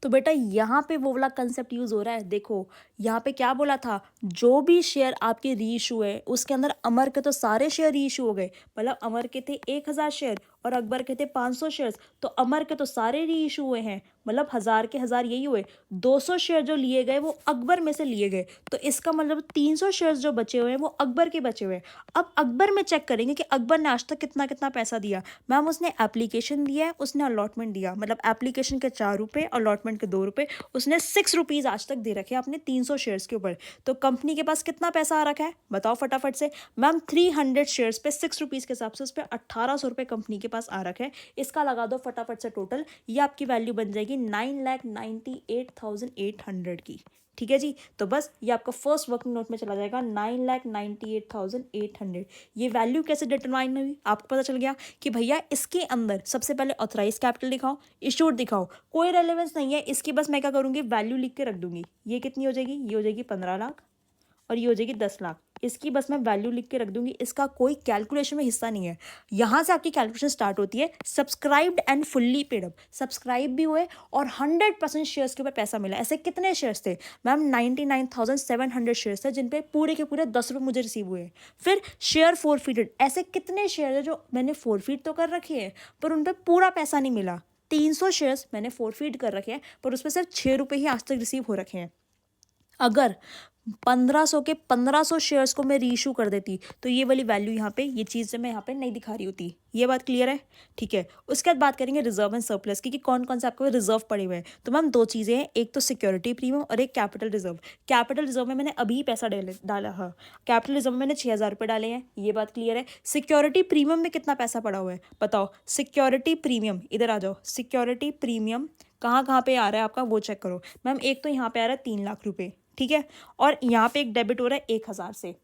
तो बेटा यहाँ पे वो वाला कंसेप्ट यूज़ हो रहा है। देखो यहाँ पे क्या बोला था, जो भी शेयर आपके री इशू है उसके अंदर अमर के तो सारे शेयर री इशू हो गए, मतलब अमर के थे 1000 शेयर और अकबर के थे 500 शेयर्स, तो अमर के तो सारे री इशू हुए हैं, मतलब 1000 के 1000 यही हुए। 200 शेयर जो लिए गए वो अकबर में से लिए गए, तो इसका मतलब 300 शेयर्स जो बचे हुए हैं वो अकबर के बचे हुए हैं। अब अकबर में चेक करेंगे कि अकबर ने आज तक कितना कितना पैसा दिया। मैम उसने एप्लीकेशन दिया है, उसने अलॉटमेंट दिया, मतलब एप्लीकेशन के 4 रुपये, अलॉटमेंट के 2 रुपये, उसने 6 रुपीज़ आज तक दे रखे हैं अपने 300 शेयर्स के ऊपर। तो कंपनी के पास कितना पैसा आ रखा है बताओ फटाफट से। मैम 300 शेयर्स पे 6 रुपीज़ के हिसाब से उस पर 1800 रुपये कंपनी के पास आ रखा है। इसका लगा दो फटाफट से टोटल, ये आपकी वैल्यू बन जाएगी 9,98,800 की। ठीक है जी, तो बस ये आपका फर्स्ट वर्किंग नोट में चला जाएगा 9,98,800। ये वैल्यू कैसे डिटरमाइन हुई आपको पता चल गया कि भैया इसके अंदर सबसे पहले ऑथराइज कैपिटल दिखाओ, इशूड दिखाओ, कोई रेलेवेंस नहीं है इसकी, बस मैं क्या करूँगी वैल्यू लिख के रख दूंगी। ये कितनी हो जाएगी, ये हो जाएगी 15 लाख और ये हो जाएगी 10 लाख। इसकी बस मैं वैल्यू लिख के रख दूंगी, इसका कोई कैलकुलेशन में हिस्सा नहीं है। यहाँ से आपकी कैलकुलेशन स्टार्ट होती है subscribed and fully paid up, subscribe भी हुए और 100% शेयर्स के ऊपर पैसा मिला। ऐसे कितने शेयर्स थे मैम, 99,700 शेयर्स थे जिन पे पूरे के पूरे 10 रुपये मुझे रिसीव हुए। फिर शेयर फोरफीटेड, ऐसे कितने शेयर है जो मैंने फोरफीट तो कर रखे हैं पर उन पर पूरा पैसा नहीं मिला। 300 शेयर्स मैंने फोरफीट कर रखे हैं पर उस पर सिर्फ 6 रुपये ही आज तक रिसीव हो रखे हैं। अगर 1500 के 1500 शेयर्स को मैं रीइशू कर देती तो ये वाली वैल्यू यहाँ पे, ये चीज़ मैं यहाँ पे नहीं दिखा रही होती। ये बात क्लियर है, ठीक है। उसके बाद बात करेंगे रिजर्व एंड सरप्लस की कि कौन कौन से आपको रिजर्व पड़े हुए हैं। तो मैम 2 चीज़ें हैं, एक तो सिक्योरिटी प्रीमियम और एक कैपिटल रिजर्व। कैपिटल रिजर्व में मैंने अभी पैसा डाला है, कैपिटल रिजर्व में मैंने 6,000 रुपये डाले हैं, ये बात क्लियर है। सिक्योरिटी प्रीमियम में कितना पैसा पड़ा हुआ है बताओ। सिक्योरिटी प्रीमियम, इधर आ जाओ, सिक्योरिटी प्रीमियम कहाँ पे आ रहा है आपका वो चेक करो। मैम एक तो यहाँ पे आ रहा है 3 लाख रुपये, ठीक है, और यहाँ पे एक डेबिट हो रहा है 1,000 से।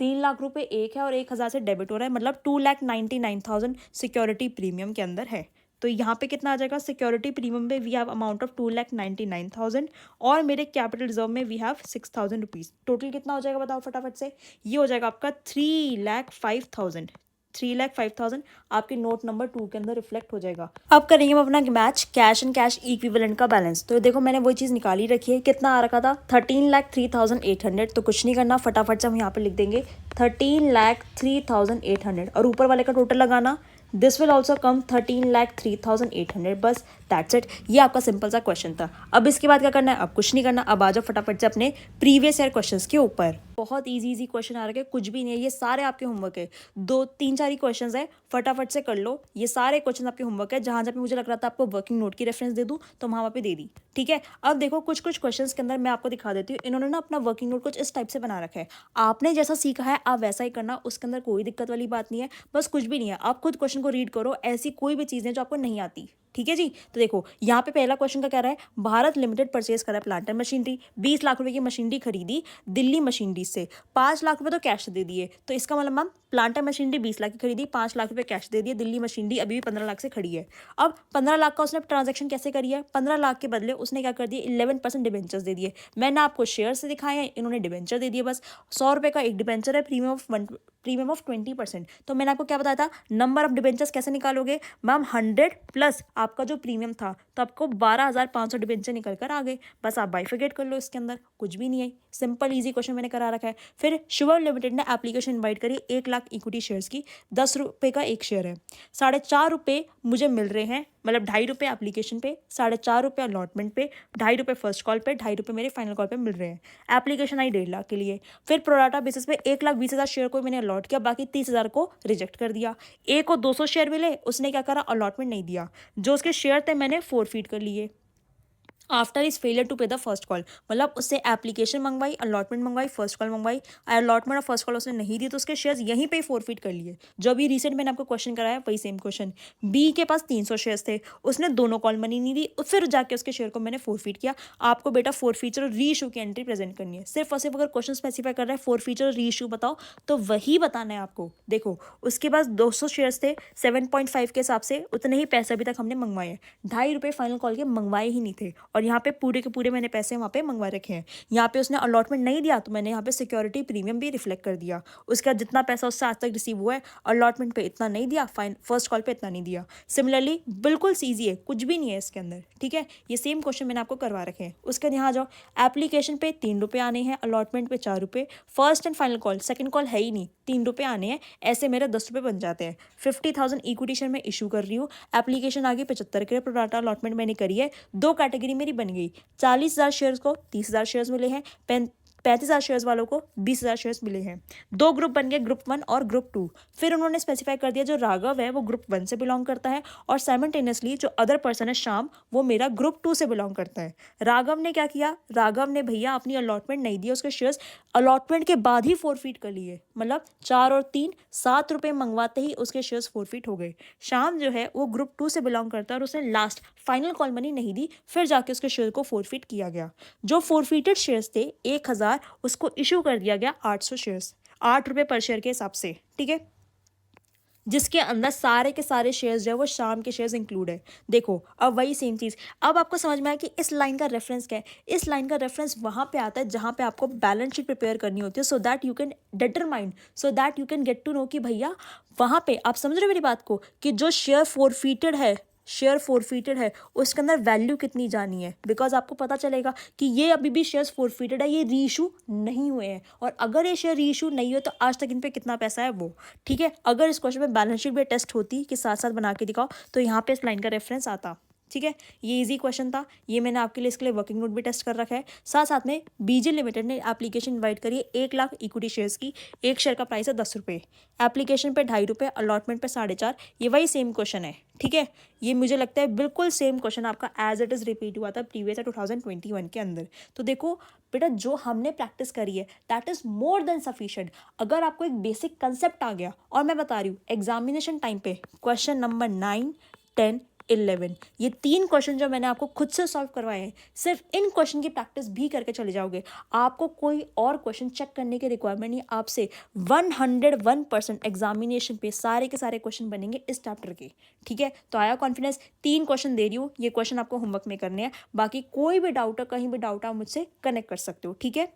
3 लाख रुपए एक है और 1,000 से डेबिट हो रहा है, मतलब 2,99,000 सिक्योरिटी प्रीमियम के अंदर है। तो यहाँ पे कितना आ जाएगा, सिक्योरिटी प्रीमियम में वी हैव अमाउंट ऑफ 2,99,000 और मेरे कैपिटल रिजर्व में वी हैव 6,000 रुपीज़। टोटल कितना हो जाएगा बताओ फटाफट से। ये हो जाएगा आपका 3,05,000। 3,05,000 आपके नोट नंबर 2 के अंदर रिफ्लेक्ट हो जाएगा। अब करेंगे हम अपना match cash and cash equivalent का बैलेंस। तो देखो मैंने वही चीज़ निकाली रखी है, कितना आ रखा था 13,03,800। तो कुछ नहीं करना, फटाफट से हम यहाँ पे लिख देंगे 13,03,800 और ऊपर वाले का टोटल लगाना। This will also come 13,03,800। बस दैट्स इट, ये आपका सिंपल सा क्वेश्चन था। अब इसके बाद क्या करना है, अब कुछ नहीं करना, अब आ जाओ फटाफट से अपने प्रीवियस ईयर क्वेश्चंस के ऊपर। बहुत इजी क्वेश्चन आ रखे हैं, कुछ भी नहीं है, ये सारे आपके होमवर्क है। 2-3-4 ही क्वेश्चन है, फटाफट से कर लो। ये सारे क्वेश्चन आपके होमवर्क है, जहाँ जहाँ पे मुझे लग रहा था आपको वर्किंग नोट की रेफरेंस दे दूँ तो वहाँ पे दे दी, ठीक है। अब देखो कुछ क्वेश्चन के अंदर मैं आपको दिखा देती हूँ। इन्होंने ना अपना वर्किंग नोट कुछ इस टाइप से बना रखा है, आपने जैसा सीखा है आप वैसा ही करना, उसके अंदर कोई दिक्कत वाली बात नहीं है। बस कुछ भी नहीं है, आप खुद क्वेश्चन को रीड करो, ऐसी कोई भी चीज़ें जो आपको नहीं आती, ठीक है जी। तो देखो यहाँ पे पहला क्वेश्चन का कह रहा है, भारत लिमिटेड परचेज करा प्लांट एंड मशीनरी, 20 लाख रुपए की मशीनरी खरीदी दिल्ली मशीनरी से, 5 लाख रुपए तो कैश दे दिए। तो इसका मतलब ma'am plant and machinery 20 lakh की खरीदी, 5 लाख रुपए कैश दे दिए, दिल्ली मशीनरी अभी भी 15 लाख से खड़ी है। अब 15 लाख का उसने ट्रांजेक्शन कैसे करी है, 15 लाख के बदले उसने क्या कर दिया, 11% डिबेंचर्स दे दिए। मैंने आपको शेयर से दिखाए हैं, इन्होंने डिबेंचर दे दिए। बस 100 रुपये का एक डिबेंचर है, प्रीमियम ऑफ 20%। तो मैंने आपको क्या बताया था, नंबर ऑफ डिबेंचर्स कैसे निकालोगे मैम, 100 प्लस आपका जो प्रीमियम था, तो आपको 12,500 डिबेंचर निकल कर आ गए। बस आप बाइफिकेट कर लो, इसके अंदर कुछ भी नहीं है, सिंपल इजी क्वेश्चन मैंने करा रखा है। फिर शुभम लिमिटेड ने एप्लीकेशन इनवाइट करी 1 लाख इक्विटी शेयर्स की, 10 रुपये का एक शेयर है, 4.5 रुपये मुझे मिल रहे हैं, मतलब 2.5 रुपये एप्लीकेशन पे, 4.5 रुपये अलॉटमेंट पे, 2.5 रुपये फर्स्ट कॉल पे, 2.5 रुपये मेरे फाइनल कॉल पे मिल रहे हैं। एप्लीकेशन आई 1.5 लाख के लिए। फिर प्रोराटा बेसिस पे 1,20,000 शेयर को मैंने अलॉट किया, बाकी 30,000 को रिजेक्ट कर दिया। ए को 200 शेयर मिले, उसने क्या करा, अलॉटमेंट नहीं दिया, जो उसके शेयर थे मैंने फोरफीट कर लिए। आफ्टर इज फेलियर टू पे द फर्स्ट कॉल, मतलब उससे एप्लीकेशन मंगवाई, अलॉटमेंट मंगवाई, फर्स्ट कॉल मंगवाई, अलॉटमेंट और फर्स्ट कॉल उसने नहीं दी तो उसके शेयर्स यहीं पे फोरफीट कर लिए। जो अभी रिसेंट मैंने आपको क्वेश्चन कराया वही सेम क्वेश्चन। बी के पास 300 शेयर्स थे, उसने दोनों कॉल मनी नहीं दी, फिर जाके उसके शेयर को मैंने फोरफीट किया। आपको बेटा फोरफीचर और री इशू की एंट्री प्रेजेंट करनी है, सिर्फ और सिर्फ अगर क्वेश्चन स्पेसिफाई कर रहा है फोरफीचर और री इशू बताओ तो वही बताना है आपको। देखो उसके पास 200 शेयर्स थे, 7.5 के हिसाब से उतने ही पैसे अभी तक हमने मंगवाए हैं, 2.5 रुपये फाइनल कॉल के मंगवाए ही नहीं थे और यहाँ पे पूरे के पूरे मैंने पैसे वहाँ पे मंगवा रखे हैं। यहाँ पे उसने अलॉटमेंट नहीं दिया तो मैंने यहाँ पे सिक्योरिटी प्रीमियम भी रिफ्लेक्ट कर दिया। उसका जितना पैसा उससे आज तक रिसीव हुआ है, अलॉटमेंट पे इतना नहीं दिया, फर्स्ट कॉल पे इतना नहीं दिया। सिमिलरली बिल्कुल ईजी है, कुछ भी नहीं है इसके अंदर, ठीक है। ये सेम क्वेश्चन मैंने आपको करवा रखे हैं। उसके यहाँ जाओ, एप्लीकेशन पे 3 रुपये आने हैं, अलॉटमेंट पे 4 रुपये, first and final call, second call है ही नहीं, 3 रुपये आने हैं, ऐसे मेरे 10 रुपये बन जाते हैं। 50,000 इक्विटी शेयर मैं इशू कर रही हूँ। एप्लीकेशन आगे 75 के प्रोराटा अलॉटमेंट मैंने करी है। 2 कैटेगरी मेरी बन गई, 40,000 शेयर्स को 30,000 शेयर्स मिले हैं, 35,000 शेयर्स वालों को 20,000 शेयर्स मिले हैं। 2 ग्रुप बन गए, ग्रुप 1 और ग्रुप 2। फिर उन्होंने स्पेसिफाई कर दिया जो राघव है वो ग्रुप 1 से बिलोंग करता है, और साइमल्टेनियसली जो अदर पर्सन है श्याम, वो मेरा ग्रुप 2 से बिलोंग करता है। राघव ने क्या किया, राघव ने भैया अपनी अलॉटमेंट नहीं दी, उसके शेयर्स अलॉटमेंट के बाद ही फोरफीट कर लिए, मतलब 4 और 3 7 रुपये मंगवाते ही उसके शेयर्स फोरफीट हो गए। श्याम जो है वो ग्रुप 2 से बिलोंग करता है और उसने लास्ट फाइनल कॉल मनी नहीं दी, फिर जाके उसके शेयर को फोरफीट किया गया। जो फोरफीटेड शेयर्स थे 1000, उसको इशू कर दिया गया 800 शेयर्स, 8 रुपये पर शेयर के हिसाब से, ठीक है, जिसके अंदर सारे के सारे शेयर्स जो है वो शाम के शेयर्स इंक्लूड है। देखो अब वही सेम चीज़, अब आपको समझ में आया कि इस लाइन का रेफरेंस क्या है। इस लाइन का रेफरेंस वहाँ पे आता है जहाँ पे आपको बैलेंस शीट प्रिपेयर करनी होती है, so that you can determine, so that you can get to know कि भैया वहाँ पे आप समझ रहे हो मेरी बात को, कि जो शेयर फोरफीटेड है, शेयर फोरफीटेड है, उसके अंदर वैल्यू कितनी जानी है, बिकॉज आपको पता चलेगा कि ये अभी भी शेयर्स फोरफीटेड है, ये रीइशू नहीं हुए हैं, और अगर ये शेयर रीइशू नहीं हुए तो आज तक इन पे कितना पैसा है वो, ठीक है। अगर इस क्वेश्चन में बैलेंस शीट भी टेस्ट होती कि साथ साथ बना के दिखाओ तो यहाँ पे इस लाइन का रेफरेंस आता, ठीक है। ये इजी क्वेश्चन था, ये मैंने आपके लिए इसके लिए वर्किंग नोट भी टेस्ट कर रखा है। साथ साथ में बीजे लिमिटेड ने एप्लीकेशन इन्वाइट करी है 1 लाख इक्विटी शेयर्स की, एक शेयर का प्राइस है 10 रुपये, एप्लीकेशन पे 2.5 रुपये, अलॉटमेंट पे 4.5। ये वही सेम क्वेश्चन है, ठीक है। ये मुझे लगता है बिल्कुल सेम क्वेश्चन आपका एज इट इज़ रिपीट हुआ था प्रीवियस 2021 के अंदर। तो देखो बेटा, जो हमने प्रैक्टिस करी है that is more than sufficient. अगर आपको एक बेसिक कंसेप्ट आ गया, और मैं बता रही हूँ एग्जामिनेशन टाइम पे क्वेश्चन नंबर 9, 10, 11, ये 3 क्वेश्चन जो मैंने आपको खुद से सॉल्व करवाए हैं, सिर्फ इन क्वेश्चन की प्रैक्टिस भी करके चले जाओगे, आपको कोई और क्वेश्चन चेक करने की रिक्वायरमेंट नहीं। आपसे 101% एग्जामिनेशन पे सारे के सारे क्वेश्चन बनेंगे इस चैप्टर के, ठीक है। तो आया कॉन्फिडेंस, 3 क्वेश्चन दे रही हूँ, ये क्वेश्चन आपको होमवर्क में करने हैं। बाकी कोई भी डाउट है, कहीं भी डाउट आप मुझसे कनेक्ट कर सकते हो, ठीक है।